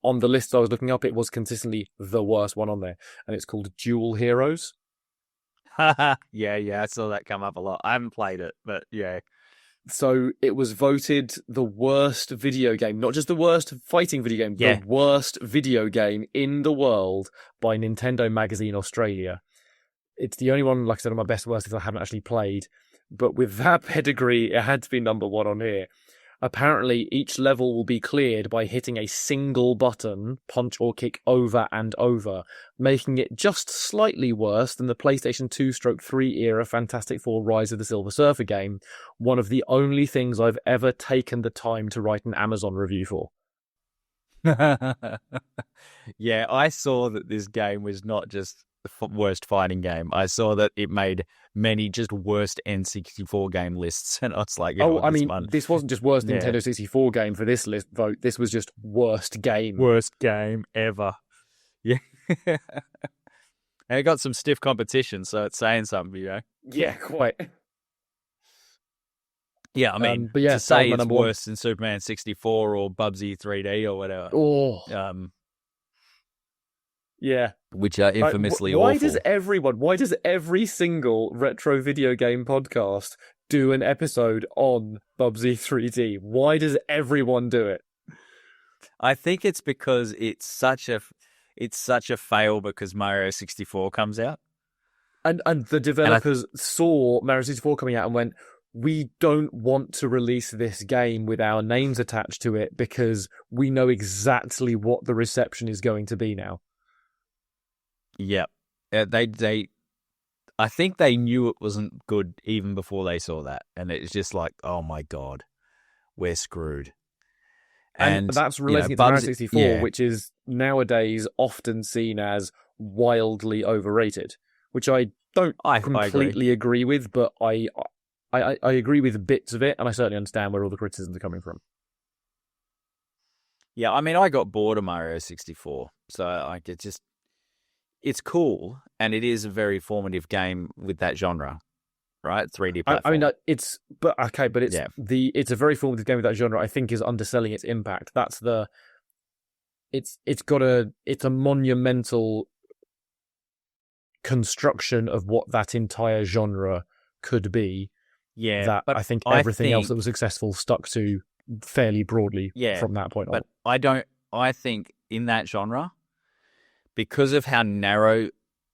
on the list I was looking up, it was consistently the worst one on there. And it's called Dual Heroes. Yeah, I saw that come up a lot. I haven't played it, but yeah. So it was voted the worst video game, not just the worst fighting video game, Yeah. the worst video game in the world by Nintendo Magazine Australia. It's the only one, like I said, on my best worst, I haven't actually played. But with that pedigree, it had to be number one on here. Apparently, each level will be cleared by hitting a single button, punch or kick over and over, making it just slightly worse than the PlayStation 2/3 era Fantastic Four Rise of the Silver Surfer game, one of the only things I've ever taken the time to write an Amazon review for. Yeah, I saw that this game was not just the worst fighting game. I saw that it made many just worst N64 game lists, and I was like, this wasn't just worst Nintendo 64 game for this list vote. This was just worst game. Worst game ever. Yeah. And it got some stiff competition, so it's saying something, you know? Yeah, quite. Yeah, I mean, but yeah, to say it's worse than Superman 64 or Bubsy 3D or whatever. Oh. Yeah. Which are infamously why awful. Why does every single retro video game podcast do an episode on Bubsy 3D? Why does everyone do it? I think it's because it's such a fail because Mario 64 comes out. And the developers saw Mario 64 coming out and went, we don't want to release this game with our names attached to it because we know exactly what the reception is going to be now. Yep. I think they knew it wasn't good even before they saw that. And it's just like, oh my God, we're screwed. And that's relating it to Mario 64, which is nowadays often seen as wildly overrated, which I don't completely agree with, but I agree with bits of it, and I certainly understand where all the criticisms are coming from. Yeah, I mean, I got bored of Mario 64, so it's cool, and it is a very formative game with that genre, right? 3D platform. I mean, it's a very formative game with that genre. I think is underselling its impact. It's a monumental construction of what that entire genre could be. Yeah, that I think everything else that was successful stuck to fairly broadly from that point on. But I think in that genre, because of how narrow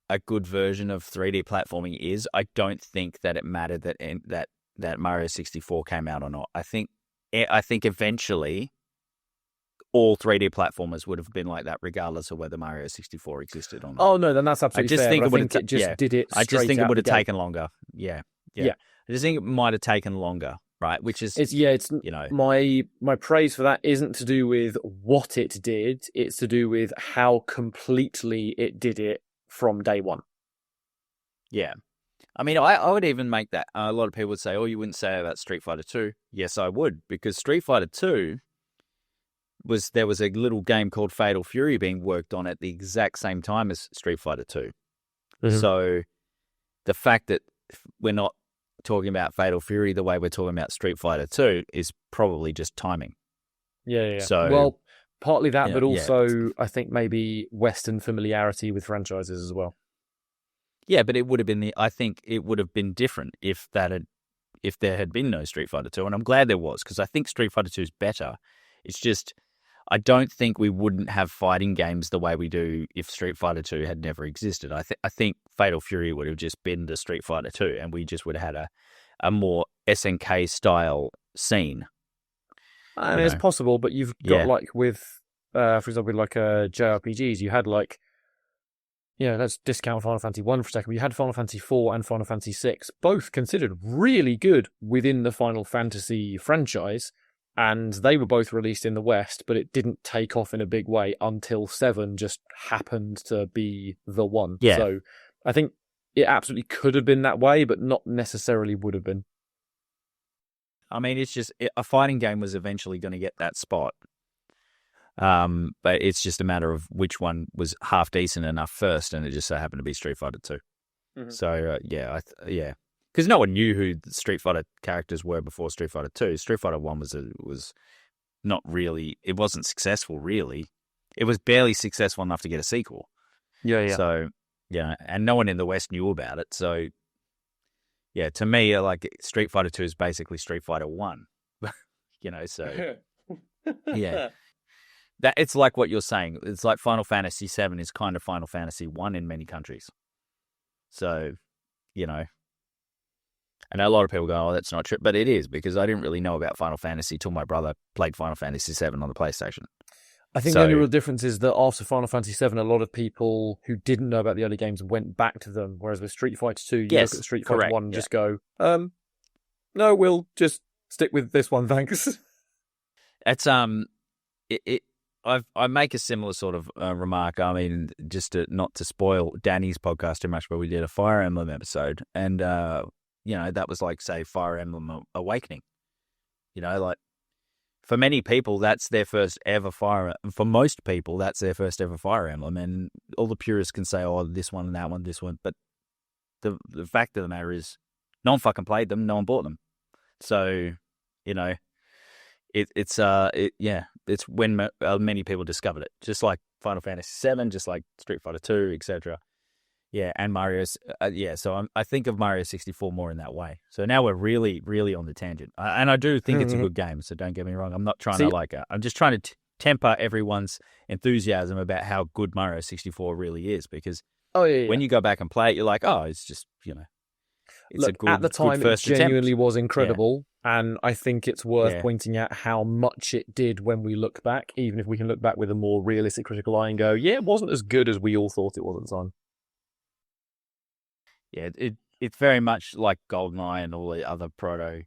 a good version of 3D platforming is, I don't think that it mattered that Mario 64 came out or not. I think eventually all 3D platformers would have been like that, regardless of whether Mario 64 existed or not. Oh no, then that's absolutely fair. I just think it would have taken longer. Yeah. I just think it might have taken longer, right? Which is my praise for that isn't to do with what it did; it's to do with how completely it did it from day one. Yeah, I mean, I would even make that. A lot of people would say, "Oh, you wouldn't say about Street Fighter 2." Yes, I would, because Street Fighter 2 there was a little game called Fatal Fury being worked on at the exact same time as Street Fighter 2. Mm-hmm. So the fact that we're not talking about Fatal Fury the way we're talking about Street Fighter 2 is probably just timing. Yeah. So, well, partly that, but also I think maybe Western familiarity with franchises as well. Yeah, but it would have been I think it would have been different if there had been no Street Fighter 2, and I'm glad there was, because I think Street Fighter 2 is better. It's just I don't think we wouldn't have fighting games the way we do if Street Fighter 2 had never existed. I think Fatal Fury would have just been the Street Fighter 2, and we just would have had a more SNK style scene. I mean, it's possible, but you've got like with, for example, with like JRPGs, you had like, let's discount Final Fantasy 1 for a second. You had Final Fantasy 4 and Final Fantasy 6, both considered really good within the Final Fantasy franchise. And they were both released in the West, but it didn't take off in a big way until 7 just happened to be the one. Yeah. So I think it absolutely could have been that way, but not necessarily would have been. I mean, it's just a fighting game was eventually going to get that spot. But it's just a matter of which one was half decent enough first, and it just so happened to be Street Fighter 2. Mm-hmm. So, because no one knew who the Street Fighter characters were before Street Fighter 2. Street Fighter 1 was not really... It wasn't successful, really. It was barely successful enough to get a sequel. Yeah. So, and no one in the West knew about it. So, yeah, to me, like Street Fighter 2 is basically Street Fighter 1. So yeah. That it's like what you're saying. It's like Final Fantasy 7 is kind of Final Fantasy 1 in many countries. So, I know a lot of people go, "Oh, that's not true," but it is, because I didn't really know about Final Fantasy till my brother played Final Fantasy 7 on the PlayStation. I think the only real difference is that after Final Fantasy 7, a lot of people who didn't know about the early games went back to them, whereas with Street Fighter 2, you look at Street Fighter 1 and just go, no, we'll just stick with this one, thanks. It's I make a similar sort of remark. I mean, just not to spoil Danny's podcast too much, but we did a Fire Emblem episode, and that was like, say, Fire Emblem Awakening. Like, for many people, that's their first ever Fire. For most people, that's their first ever Fire Emblem, and all the purists can say, "Oh, this one and that one, this one," but the fact of the matter is, no one fucking played them, no one bought them. So, it's when many people discovered it, just like Final Fantasy 7, just like Street Fighter 2, etc. Yeah, and Mario's. So I think of Mario 64 more in that way. So now we're really, really on the tangent, and I do think it's a good game. So don't get me wrong. I'm not trying to I'm just trying to temper everyone's enthusiasm about how good Mario 64 really is, because when you go back and play it, you're like, oh, it's just it's a good. At the time, it genuinely was incredible. Yeah. And I think it's worth pointing out how much it did when we look back, even if we can look back with a more realistic critical eye and go, yeah, it wasn't as good as we all thought it was at the time. Yeah, it's very much like GoldenEye and all the other proto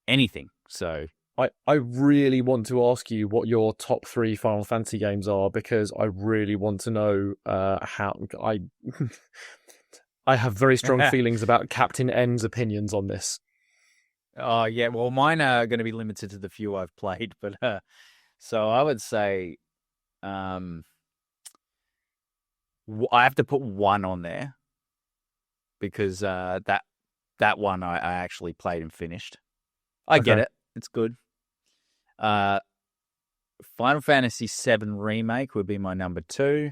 anything. So I really want to ask you what your top 3 Final Fantasy games are, because I really want to know how I have very strong feelings about Captain N's opinions on this. Oh, yeah. Well, mine are going to be limited to the few I've played. But so I would say I have to put one on there, because that one I actually played and finished. I get it. It's good. Final Fantasy 7 Remake would be my number 2.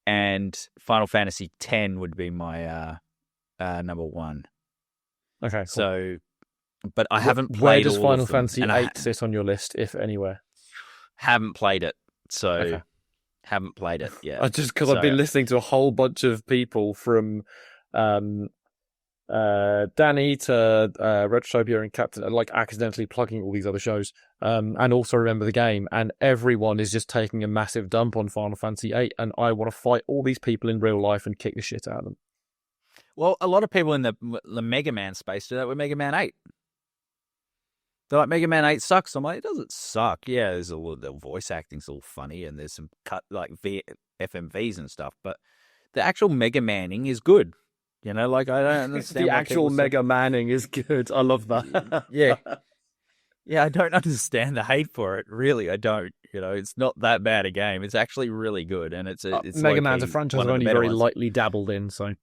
And Final Fantasy X would be my number 1. Okay, cool. So, but I haven't played. Where does Final Fantasy 8 sit on your list, if anywhere? Haven't played it, so haven't played it yet. Just because I've been listening to a whole bunch of people from Danny to Retrotopia and Captain, like accidentally plugging all these other shows, and also Remember the Game, and everyone is just taking a massive dump on Final Fantasy 8, and I want to fight all these people in real life and kick the shit out of them. Well, a lot of people in the Mega Man space do that with Mega Man 8. They're like, Mega Man 8 sucks. I'm like, it doesn't suck. Yeah, there's the voice acting's all funny, and there's some FMVs and stuff, but the actual Mega Manning is good. I don't understand. The actual Mega Manning is good. I love that. Yeah. Yeah, I don't understand the hate for it. Really, I don't. It's not that bad a game. It's actually really good, and it's Mega Man's a franchise I've only very lightly dabbled in, so.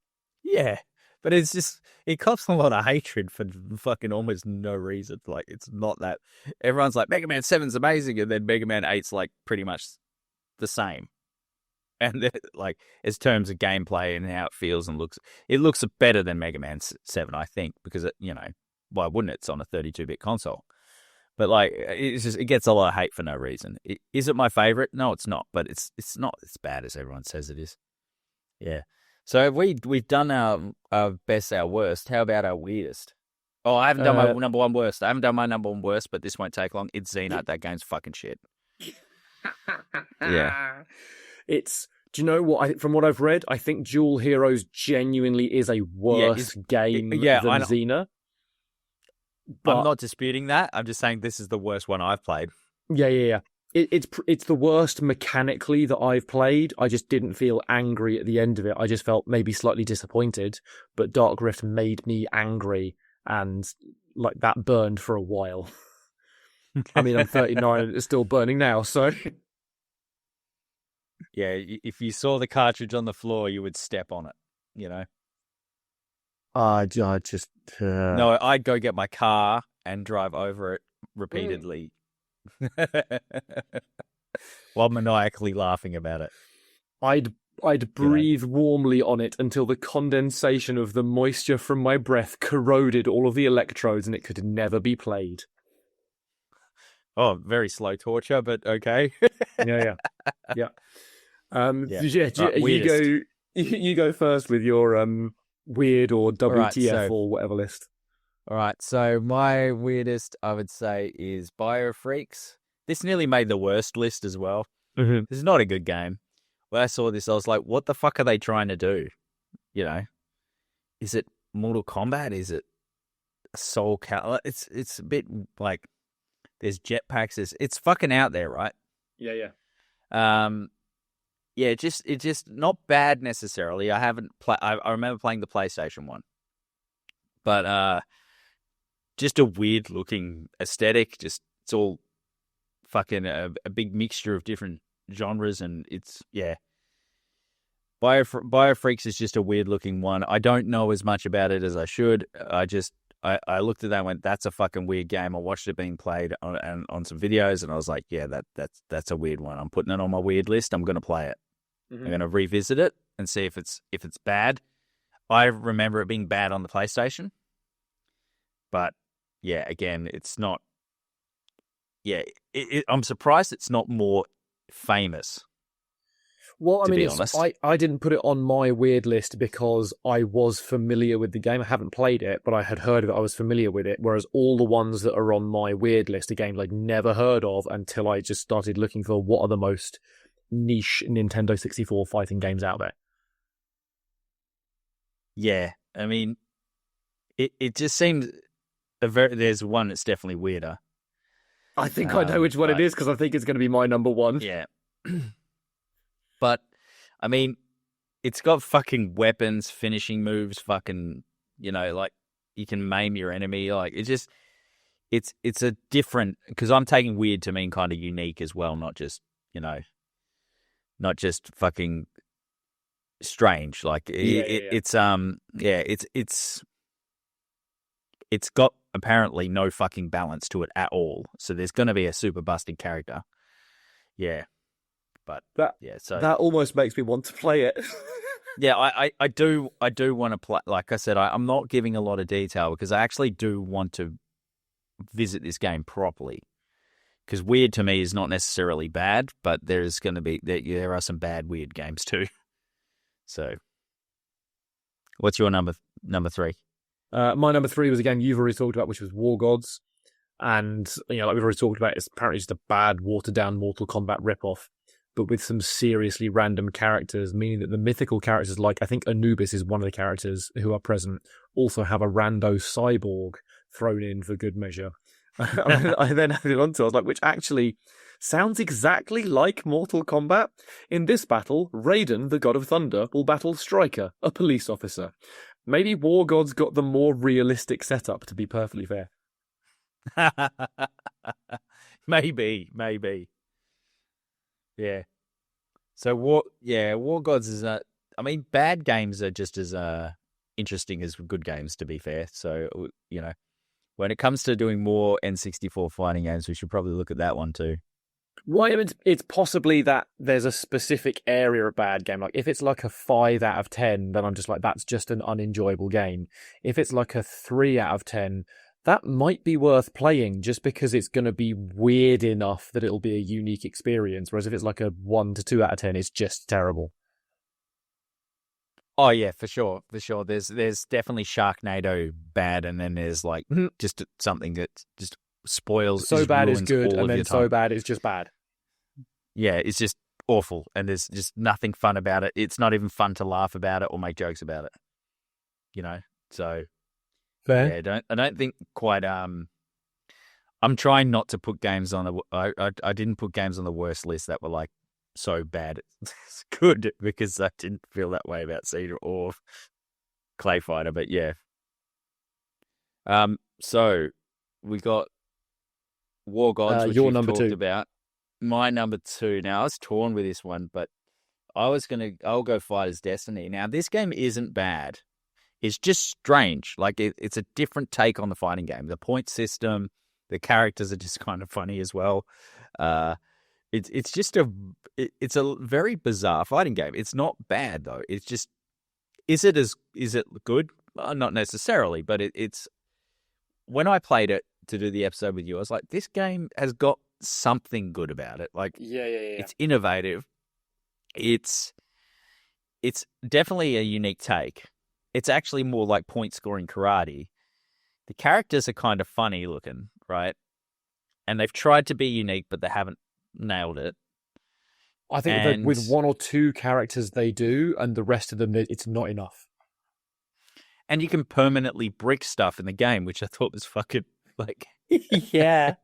Yeah, but it's just, it cops a lot of hatred for fucking almost no reason. Like, it's not that. Everyone's like, Mega Man 7's amazing, and then Mega Man 8's like pretty much the same. And then, like, as terms of gameplay and how it feels and looks, it looks better than Mega Man 7, I think, because why wouldn't it? It's on a 32-bit console. But like, it gets a lot of hate for no reason. Is it my favorite? No, it's not. But it's not as bad as everyone says it is. Yeah. So we've done our best, our worst. How about our weirdest? Oh, I haven't done my number 1 worst. I haven't done my number 1 worst, but this won't take long. It's Xena. That game's fucking shit. Yeah. Do you know what? From what I've read, I think Dual Heroes genuinely is a worse game than Xena. But I'm not disputing that. I'm just saying this is the worst one I've played. Yeah. It's the worst mechanically that I've played. I just didn't feel angry at the end of it. I just felt maybe slightly disappointed. But Dark Rift made me angry, and like that burned for a while. I mean, I'm 39 and it's still burning now, so. Yeah, if you saw the cartridge on the floor, you would step on it, I just... No, I'd go get my car and drive over it repeatedly while maniacally laughing about it. I'd I'd breathe warmly on it until the condensation of the moisture from my breath corroded all of the electrodes and it could never be played. Oh, very slow torture, but okay. Yeah. You go first with your weird or WTF or whatever list. All right, so my weirdest, I would say, is Biofreaks. This nearly made the worst list as well. Mm-hmm. This is not a good game. When I saw this, I was like, what the fuck are they trying to do? You know? Is it Mortal Kombat? Is it Soul Calibur? It's a bit like there's jetpacks. It's fucking out there, right? Yeah. Yeah, it's just not bad necessarily. I haven't I remember playing the PlayStation one, but just a weird looking aesthetic. Just it's all fucking a big mixture of different genres, and it's Biofreaks is just a weird looking one. I don't know as much about it as I should. I looked at that and went, that's a fucking weird game. I watched it being played on some videos, and I was like, yeah, that's a weird one. I'm putting it on my weird list. I'm going to play it. Mm-hmm. I'm going to revisit it and see if it's bad. I remember it being bad on the PlayStation, but yeah, again, it's not. Yeah, I'm surprised it's not more famous. Well, I mean, I didn't put it on my weird list because I was familiar with the game. I haven't played it, but I had heard of it. I was familiar with it. Whereas all the ones that are on my weird list are games I'd never heard of until I just started looking for what are the most niche Nintendo 64 fighting games out there. Yeah, I mean, it just seems there's one that's definitely weirder. I think I know which one it is because I think it's going to be my number one. Yeah. But, I mean, it's got fucking weapons, finishing moves, fucking, like, you can maim your enemy. Like, it's a different, because I'm taking weird to mean kind of unique as well, not just, not just fucking strange. Like, it's got apparently no fucking balance to it at all. So there's going to be a super busted character. Yeah. But that almost makes me want to play it. Yeah, I do want to play. Like I said, I'm not giving a lot of detail because I actually do want to visit this game properly. Because weird to me is not necessarily bad, but there are some bad weird games too. So, what's your number three? My number three was a game you've already talked about, which was War Gods, and like we've already talked about, it's apparently just a bad, watered down Mortal Kombat ripoff, but with some seriously random characters, meaning that the mythical characters, like I think Anubis is one of the characters who are present, also have a rando cyborg thrown in for good measure. I then added on to it, I was like, which actually sounds exactly like Mortal Kombat. In this battle, Raiden, the god of thunder, will battle Stryker, a police officer. Maybe War Gods got the more realistic setup, to be perfectly fair. Maybe. Yeah. So War Gods is bad games are just as interesting as good games, to be fair. So, when it comes to doing more N64 fighting games, we should probably look at that one too. Well, it's possibly that there's a specific area of bad game. Like if it's like a 5 out of 10, then I'm just like, that's just an unenjoyable game. If it's like a 3 out of 10, that might be worth playing just because it's going to be weird enough that it'll be a unique experience. Whereas if it's like a 1 to 2 out of 10, it's just terrible. Oh yeah, for sure. There's definitely Sharknado bad, and then there's like just something that just spoils. So bad is good, and then so bad is just bad. Yeah, it's just awful, and there's just nothing fun about it. It's not even fun to laugh about it or make jokes about it. So. Fair. Yeah, I don't think quite. I'm trying not to put games on the. I didn't put games on the worst list that were like so bad it's good, because I didn't feel that way about Cedar or Clay Fighter. But yeah. So we got War Gods, which your we've number talked 2. about. My number 2. Now I was torn with this one, but I'll go Fighter's Destiny. Now this game isn't bad. It's just strange. Like it's a different take on the fighting game. The point system, the characters are just kind of funny as well. it's just it's a very bizarre fighting game. It's not bad though. It's just is it good? Not necessarily, but it's when I played it to do the episode with you, I was like, this game has got something good about it. Like, it's innovative. It's definitely a unique take. It's actually more like point scoring karate. The characters are kind of funny looking, right? And they've tried to be unique, but they haven't nailed it. I think that with one or two characters they do, and the rest of them, it's not enough. And you can permanently brick stuff in the game, which I thought was fucking like... Yeah.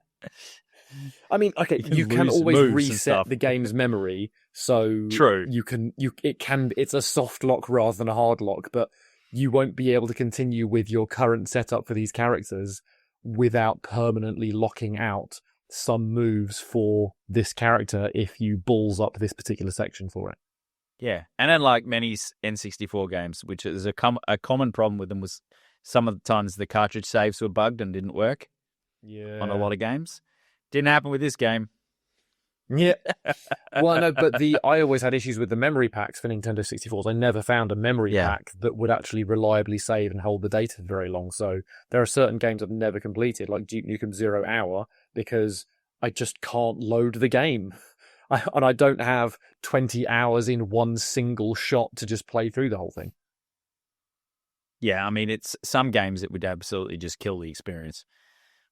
I mean, okay, you can always reset the game's memory, so true. It's a soft lock rather than a hard lock, but you won't be able to continue with your current setup for these characters without permanently locking out some moves for this character if you balls up this particular section for it. Yeah, and unlike many N64 games, which is a common problem with them, was some of the times the cartridge saves were bugged and didn't work. Yeah, on a lot of games. Didn't happen with this game. Yeah. Well, no, but I always had issues with the memory packs for Nintendo 64s. I never found a memory pack that would actually reliably save and hold the data for very long. So there are certain games I've never completed, like Duke Nukem 0 Hour, because I just can't load the game. And I don't have 20 hours in one single shot to just play through the whole thing. Yeah, I mean, it's some games it would absolutely just kill the experience.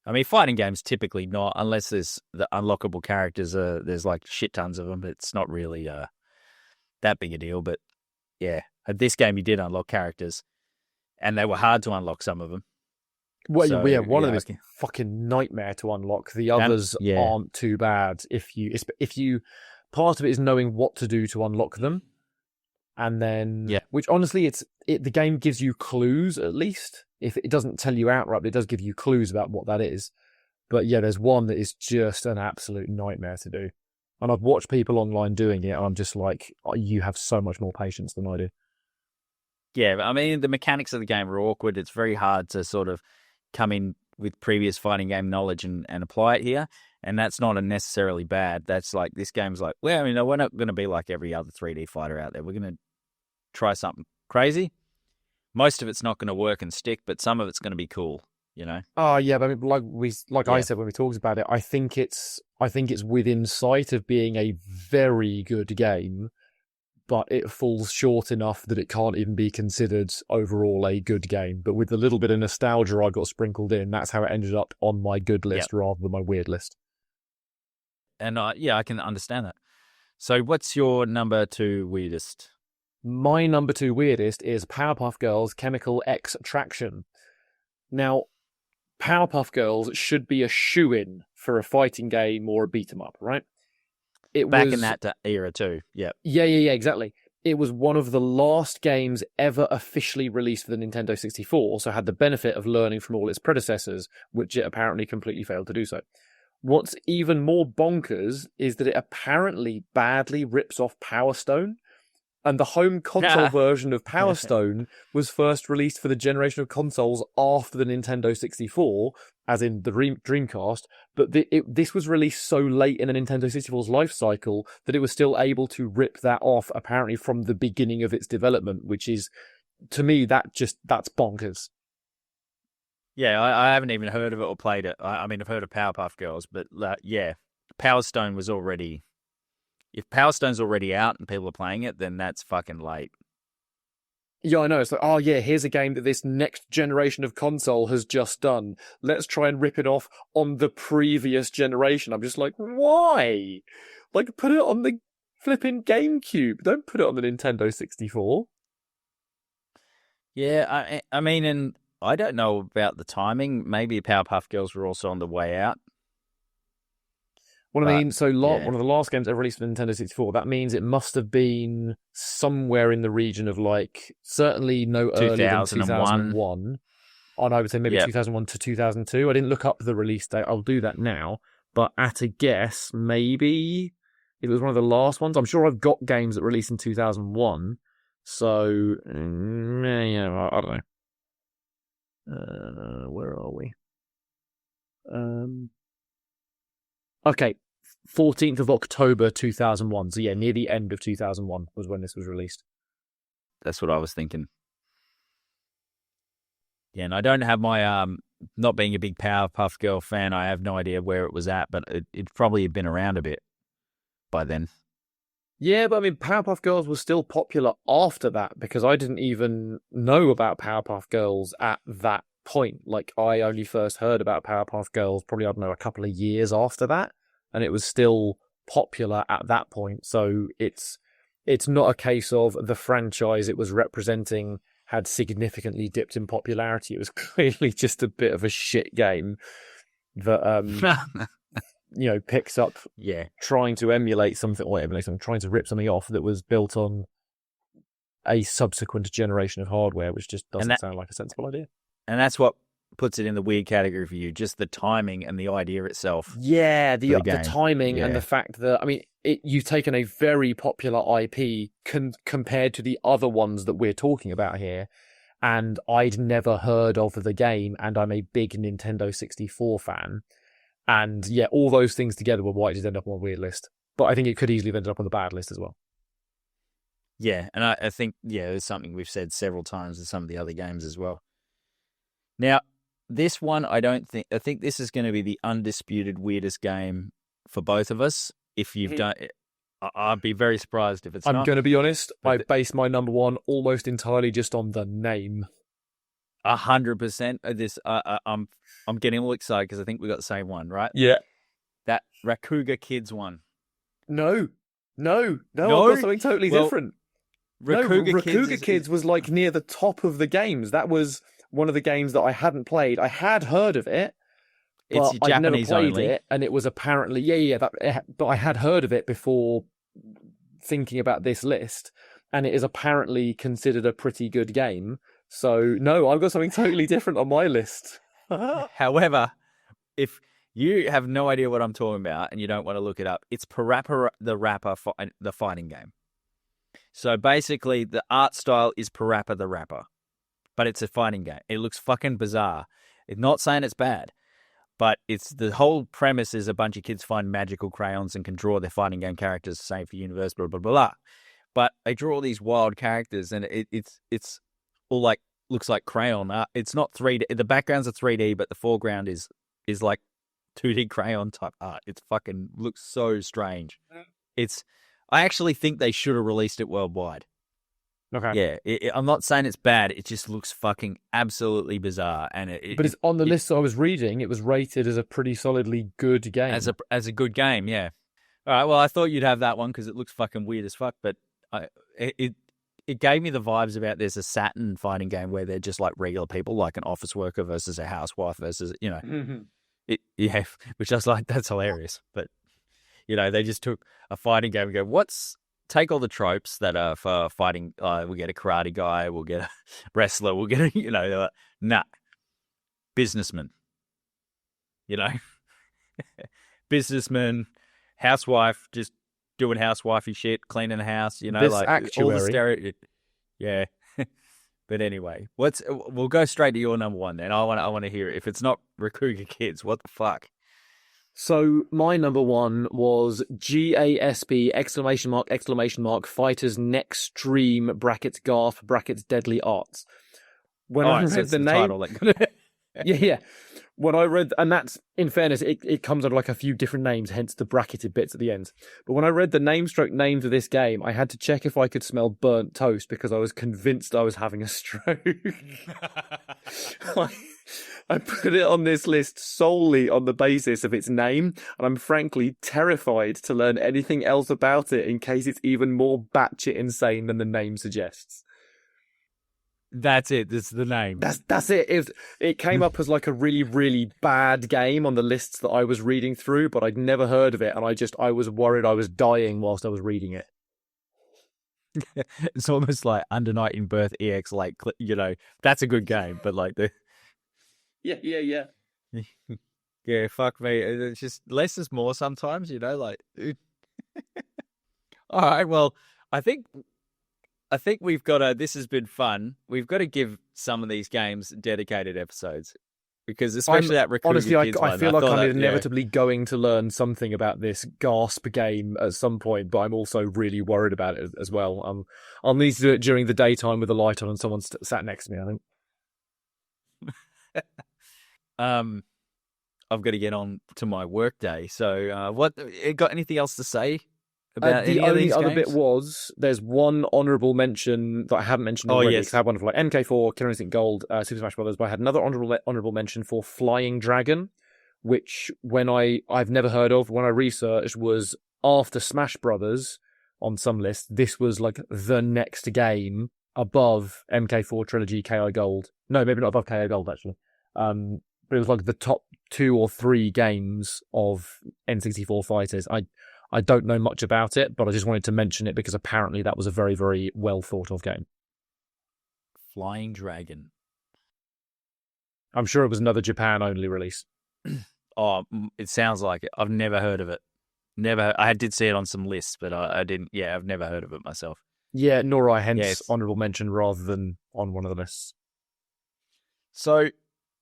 I mean, fighting games typically not, unless there's the unlockable characters. There's like shit tons of them. It's not really that big a deal. But yeah, at this game you did unlock characters, and they were hard to unlock. Some of them. Well, so, one of them is fucking nightmare to unlock. The others aren't too bad. If you, part of it is knowing what to do to unlock them, and then which honestly, the game gives you clues at least. If it doesn't tell you outright, but it does give you clues about what that is. But yeah, there's one that is just an absolute nightmare to do. And I've watched people online doing it, and I'm just like, oh, you have so much more patience than I do. Yeah, I mean, the mechanics of the game are awkward. It's very hard to sort of come in with previous fighting game knowledge and apply it here. And that's not necessarily bad. That's like, this game's like, well, you know, we're not going to be like every other 3D fighter out there. We're going to try something crazy. Most of it's not going to work and stick, but some of it's going to be cool, you know? Oh, yeah, but I said when we talked about it, I think it's within sight of being a very good game, but it falls short enough that it can't even be considered overall a good game. But with the little bit of nostalgia I got sprinkled in, that's how it ended up on my good list rather than my weird list. And I can understand that. So what's your number 2 weirdest? My number 2 weirdest is Powerpuff Girls Chemical X-Traction. Now, Powerpuff Girls should be a shoo-in for a fighting game or a beat-em-up, right? Back in that era too, yeah. Yeah, exactly. It was one of the last games ever officially released for the Nintendo 64, so had the benefit of learning from all its predecessors, which it apparently completely failed to do so. What's even more bonkers is that it apparently badly rips off Power Stone, and the home console version of Power Stone was first released for the generation of consoles after the Nintendo 64, as in the Dreamcast, but this was released so late in the Nintendo 64's life cycle that it was still able to rip that off, apparently from the beginning of its development, which is, to me, that's bonkers. Yeah, I haven't even heard of it or played it. I mean, I've heard of Powerpuff Girls, but Power Stone was already... If Power Stone's already out and people are playing it, then that's fucking late. Yeah, I know. It's like, oh yeah, here's a game that this next generation of console has just done. Let's try and rip it off on the previous generation. I'm just like, why? Like, put it on the flipping GameCube. Don't put it on the Nintendo 64. Yeah, I mean, and I don't know about the timing. Maybe Powerpuff Girls were also on the way out. Well, I mean, so one of the last games ever released for Nintendo 64, that means it must have been somewhere in the region of, like, certainly no earlier than 2001. And I would say maybe 2001 to 2002. I didn't look up the release date. I'll do that now. But at a guess, maybe if it was one of the last ones. I'm sure I've got games that released in 2001. So, I don't know. Where are we? Okay, 14th of October 2001. So yeah, near the end of 2001 was when this was released. That's what I was thinking. Yeah, and I don't have my not being a big Powerpuff Girl fan, I have no idea where it was at, but it probably had been around a bit by then. Yeah, but I mean, Powerpuff Girls was still popular after that because I didn't even know about Powerpuff Girls at that point. Like, I only first heard about Powerpuff Girls probably, I don't know, a couple of years after that, and it was still popular at that point. So it's not a case of the franchise it was representing had significantly dipped in popularity. It was clearly just a bit of a shit game that picks up trying to emulate something, trying to rip something off that was built on a subsequent generation of hardware, which just doesn't sound like a sensible idea. And that's what puts it in the weird category for you, just the timing and the idea itself. Yeah, the timing and the fact that, I mean, you've taken a very popular IP compared to the other ones that we're talking about here, and I'd never heard of the game, and I'm a big Nintendo 64 fan. And yeah, all those things together were why it did end up on a weird list. But I think it could easily have ended up on the bad list as well. Yeah, and I think, it's something we've said several times in some of the other games as well. Now, this one, I think this is going to be the undisputed weirdest game for both of us. If you've done it, I'd be very surprised if it's not. I'm going to be honest, I base my number one almost entirely just on the name. 100%. This, I'm getting all excited because I think we got the same one, right? Yeah. That Rakuga Kids one. No, I've got something totally different. Rakuga Kids was like near the top of the games. That was one of the games that I hadn't played. I had heard of it, but I'd never played it, and it was apparently but I had heard of it before thinking about this list, and it is apparently considered a pretty good game. So no, I've got something totally different on my list. However, if you have no idea what I'm talking about and you don't want to look it up, it's Parappa the Rapper, the fighting game. So basically, the art style is Parappa the Rapper, but it's a fighting game. It looks fucking bizarre. It's not saying it's bad, but it's the whole premise is a bunch of kids find magical crayons and can draw their fighting game characters, same for universe, blah, blah, blah, blah. But they draw all these wild characters, and it's all like, looks like crayon art. It's not 3D. The backgrounds are 3D, but the foreground is like 2D crayon type art. It's fucking looks so strange. I actually think they should have released it worldwide. Okay. Yeah, I'm not saying it's bad. It just looks fucking absolutely bizarre. But it's on the list I was reading. It was rated as a pretty solidly good game. As a good game, yeah. All right, well, I thought you'd have that one because it looks fucking weird as fuck, but it gave me the vibes about there's a Saturn fighting game where they're just like regular people, like an office worker versus a housewife versus, which I was like, that's hilarious. But, they just took a fighting game and go, take all the tropes that are for fighting. We'll get a karate guy, we'll get a wrestler, we'll get a, businessman, businessman, housewife, just doing housewifey shit, cleaning the house, this like actuary. all the stereo. Yeah. But anyway, we'll go straight to your number one then. I want to hear it. If it's not Rakuga Kids, what the fuck? So my number one was GASP !! Fighters Next Stream (Garth) Deadly Arts. When I read the name, yeah. When I read, and that's, in fairness, it comes under like a few different names, hence the bracketed bits at the end. But when I read the names of this game, I had to check if I could smell burnt toast because I was convinced I was having a stroke. I put it on this list solely on the basis of its name, and I'm frankly terrified to learn anything else about it in case it's even more batshit insane than the name suggests. That's it. That's the name. That's it. It came up as like a really, really bad game on the lists that I was reading through, but I'd never heard of it, and I was worried I was dying whilst I was reading it. It's almost like Under Night in Birth EX, like, that's a good game, but like the... Yeah. Yeah, fuck me. It's just less is more sometimes, like... All right, well, I think we've got this has been fun. We've got to give some of these games dedicated episodes. because especially that Recruit honestly, Your Kids I one, feel like I'm that, inevitably going to learn something about this gasp game at some point, but I'm also really worried about it as well. I'll need to do it during the daytime with the light on and someone sat next to me, I think. I've got to get on to my work day. So, what got anything else to say about the any of these only other games? bit was there's one honourable mention that I haven't mentioned already. Because I had one for like MK4, Killer Instinct Gold, Super Smash Brothers, but I had another honourable mention for Flying Dragon, which I've never heard of. When I researched, was after Smash Brothers on some list. This was like the next game above MK4 Trilogy, KI Gold. No, maybe not above KI Gold actually. But it was like the top 2 or 3 games of N64 fighters. I don't know much about it, but I just wanted to mention it because apparently that was a very, very well thought of game. Flying Dragon. I'm sure it was another Japan-only release. Oh, it sounds like it. I've never heard of it. I did see it on some lists, but I didn't. Yeah, I've never heard of it myself. Yeah, nor I. Hence, honourable mention rather than on one of the lists. So,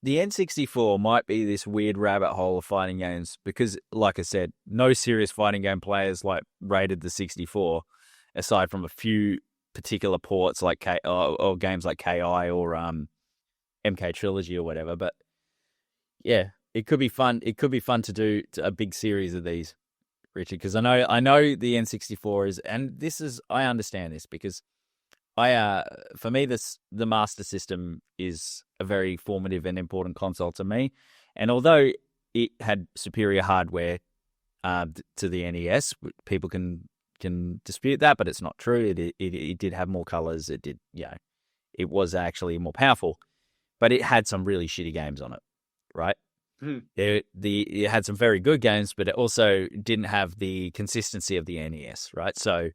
the N64 might be this weird rabbit hole of fighting games because, like I said, no serious fighting game players rated the 64, aside from a few particular ports like or games like KI or MK Trilogy or whatever. But yeah, it could be fun. It could be fun to do a big series of these, Richard, because I know the N64 is, and I understand this because for me, the Master System is a very formative and important console to me. And although it had superior hardware to the NES, people can dispute that, but it's not true. It did have more colors. It did, it was actually more powerful, but it had some really shitty games on it, right? It had some very good games, but it also didn't have the consistency of the NES, right? So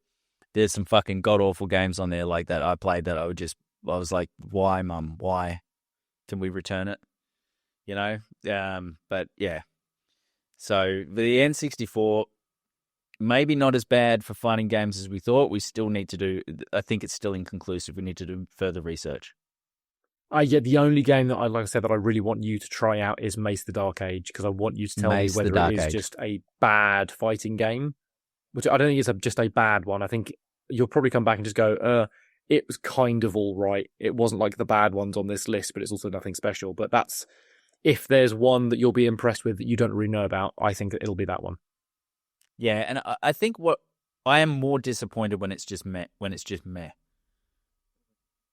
there's some fucking god-awful games on there like that I played that I was like, why, Mum? Why? Can we return it? But yeah. So the N64, maybe not as bad for fighting games as we thought. We still need to do, I think it's still inconclusive. We need to do further research. The only game that like I said, that I really want you to try out is Mace the Dark Age, because I want you to tell me whether it is just a bad fighting game, which I don't think it's just a bad one. I think you'll probably come back and just go, it was kind of all right. It wasn't like the bad ones on this list, but it's also nothing special. But that's, if there's one that you'll be impressed with that you don't really know about, I think it'll be that one. Yeah, and I think what I am more disappointed when it's just meh.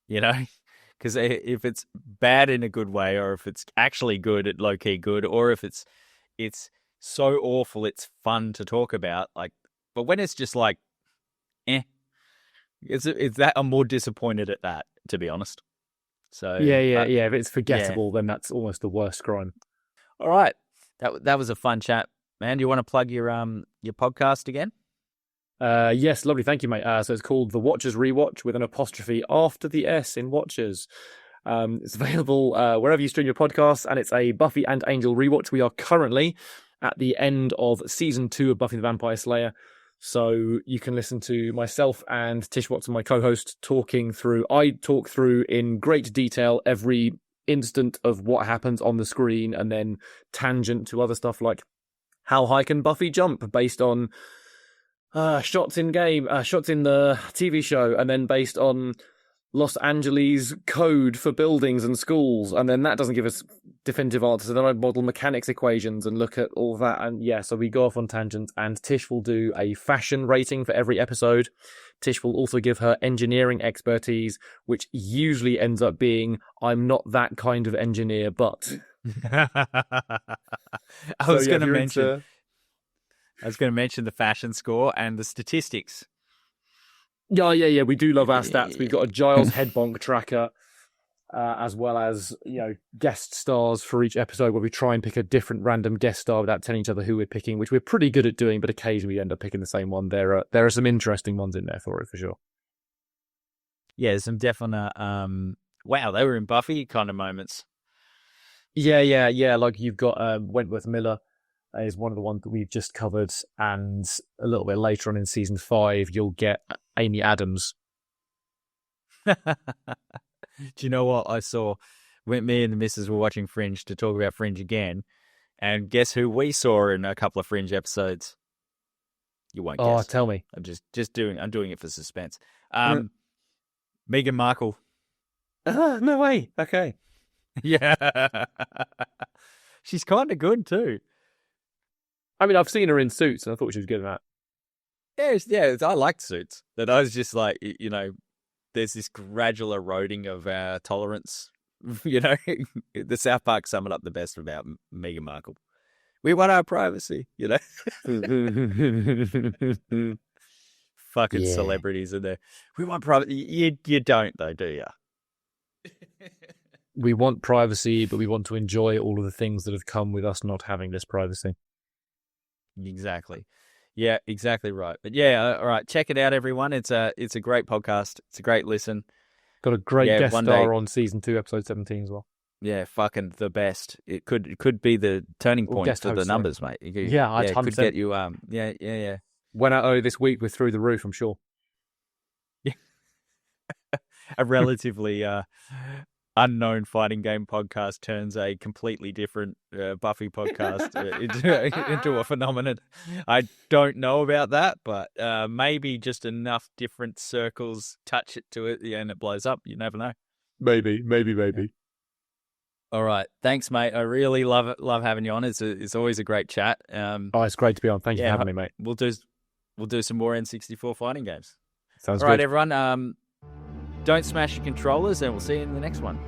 Because if it's bad in a good way, or if it's actually good at low-key good, or if it's so awful it's fun to talk about, but when it's just like, it's that I'm more disappointed at that, to be honest. So yeah. If it's forgettable, then that's almost the worst crime. All right, that was a fun chat, man. Do you want to plug your podcast again? Yes, lovely. Thank you, mate. So it's called The Watchers Rewatch with an apostrophe after the S in Watchers. It's available wherever you stream your podcasts, and it's a Buffy and Angel rewatch. We are currently at the end of season 2 of Buffy the Vampire Slayer. So you can listen to myself and Tish Watson, my co-host, I talk through in great detail every instant of what happens on the screen, and then tangent to other stuff like how high can Buffy jump based on shots in the TV show, and then based on Los Angeles code for buildings and schools, and then that doesn't give us definitive answers. And then I model mechanics equations and look at all that, and so we go off on tangents. And Tish will do a fashion rating for every episode. Tish will also give her engineering expertise, which usually ends up being, I'm not that kind of engineer, but I was going to mention the fashion score and the statistics. Yeah. We do love our stats. We've got a Giles Headbonk tracker, as well as guest stars for each episode, where we try and pick a different random guest star without telling each other who we're picking, which we're pretty good at doing. But occasionally we end up picking the same one. There are some interesting ones in there for it, for sure. Yeah, some definite wow, they were in Buffy kind of moments. Yeah. Like you've got Wentworth Miller is one of the ones that we've just covered, and a little bit later on in season 5 you'll get Amy Adams. Do you know what I saw? me and the missus were watching Fringe to talk about Fringe again, and guess who we saw in a couple of Fringe episodes? You won't guess. Oh, tell me. I'm doing it for suspense. Meghan Markle. No way. Okay. Yeah. She's kind of good too. I mean, I've seen her in Suits, and I thought she was good at that. Yeah, I liked Suits. But I was just like, there's this gradual eroding of our tolerance. The South Park sum it up the best about Meghan Markle. We want our privacy, Fucking celebrities in there. We want privacy. You don't, though, do you? We want privacy, but we want to enjoy all of the things that have come with us not having this privacy. Exactly. Yeah, exactly right. But yeah, all right. Check it out, everyone. It's a great podcast. It's a great listen. Got a great guest star on season 2, episode 17 as well. Yeah, fucking the best. It could be the turning point for the numbers, mate. I'd it could get you. Yeah. Went out early this week. We're through the roof, I'm sure. Yeah. A relatively unknown fighting game podcast turns a completely different Buffy podcast into a phenomenon. I don't know about that, but maybe just enough different circles touch it to it, and it blows up. You never know. Maybe. Yeah. All right, thanks, mate. I really love having you on. It's always a great chat. It's great to be on. Thank you for having me, mate. We'll do some more N64 fighting games. Sounds good. All right, everyone. Don't smash your controllers, and we'll see you in the next one.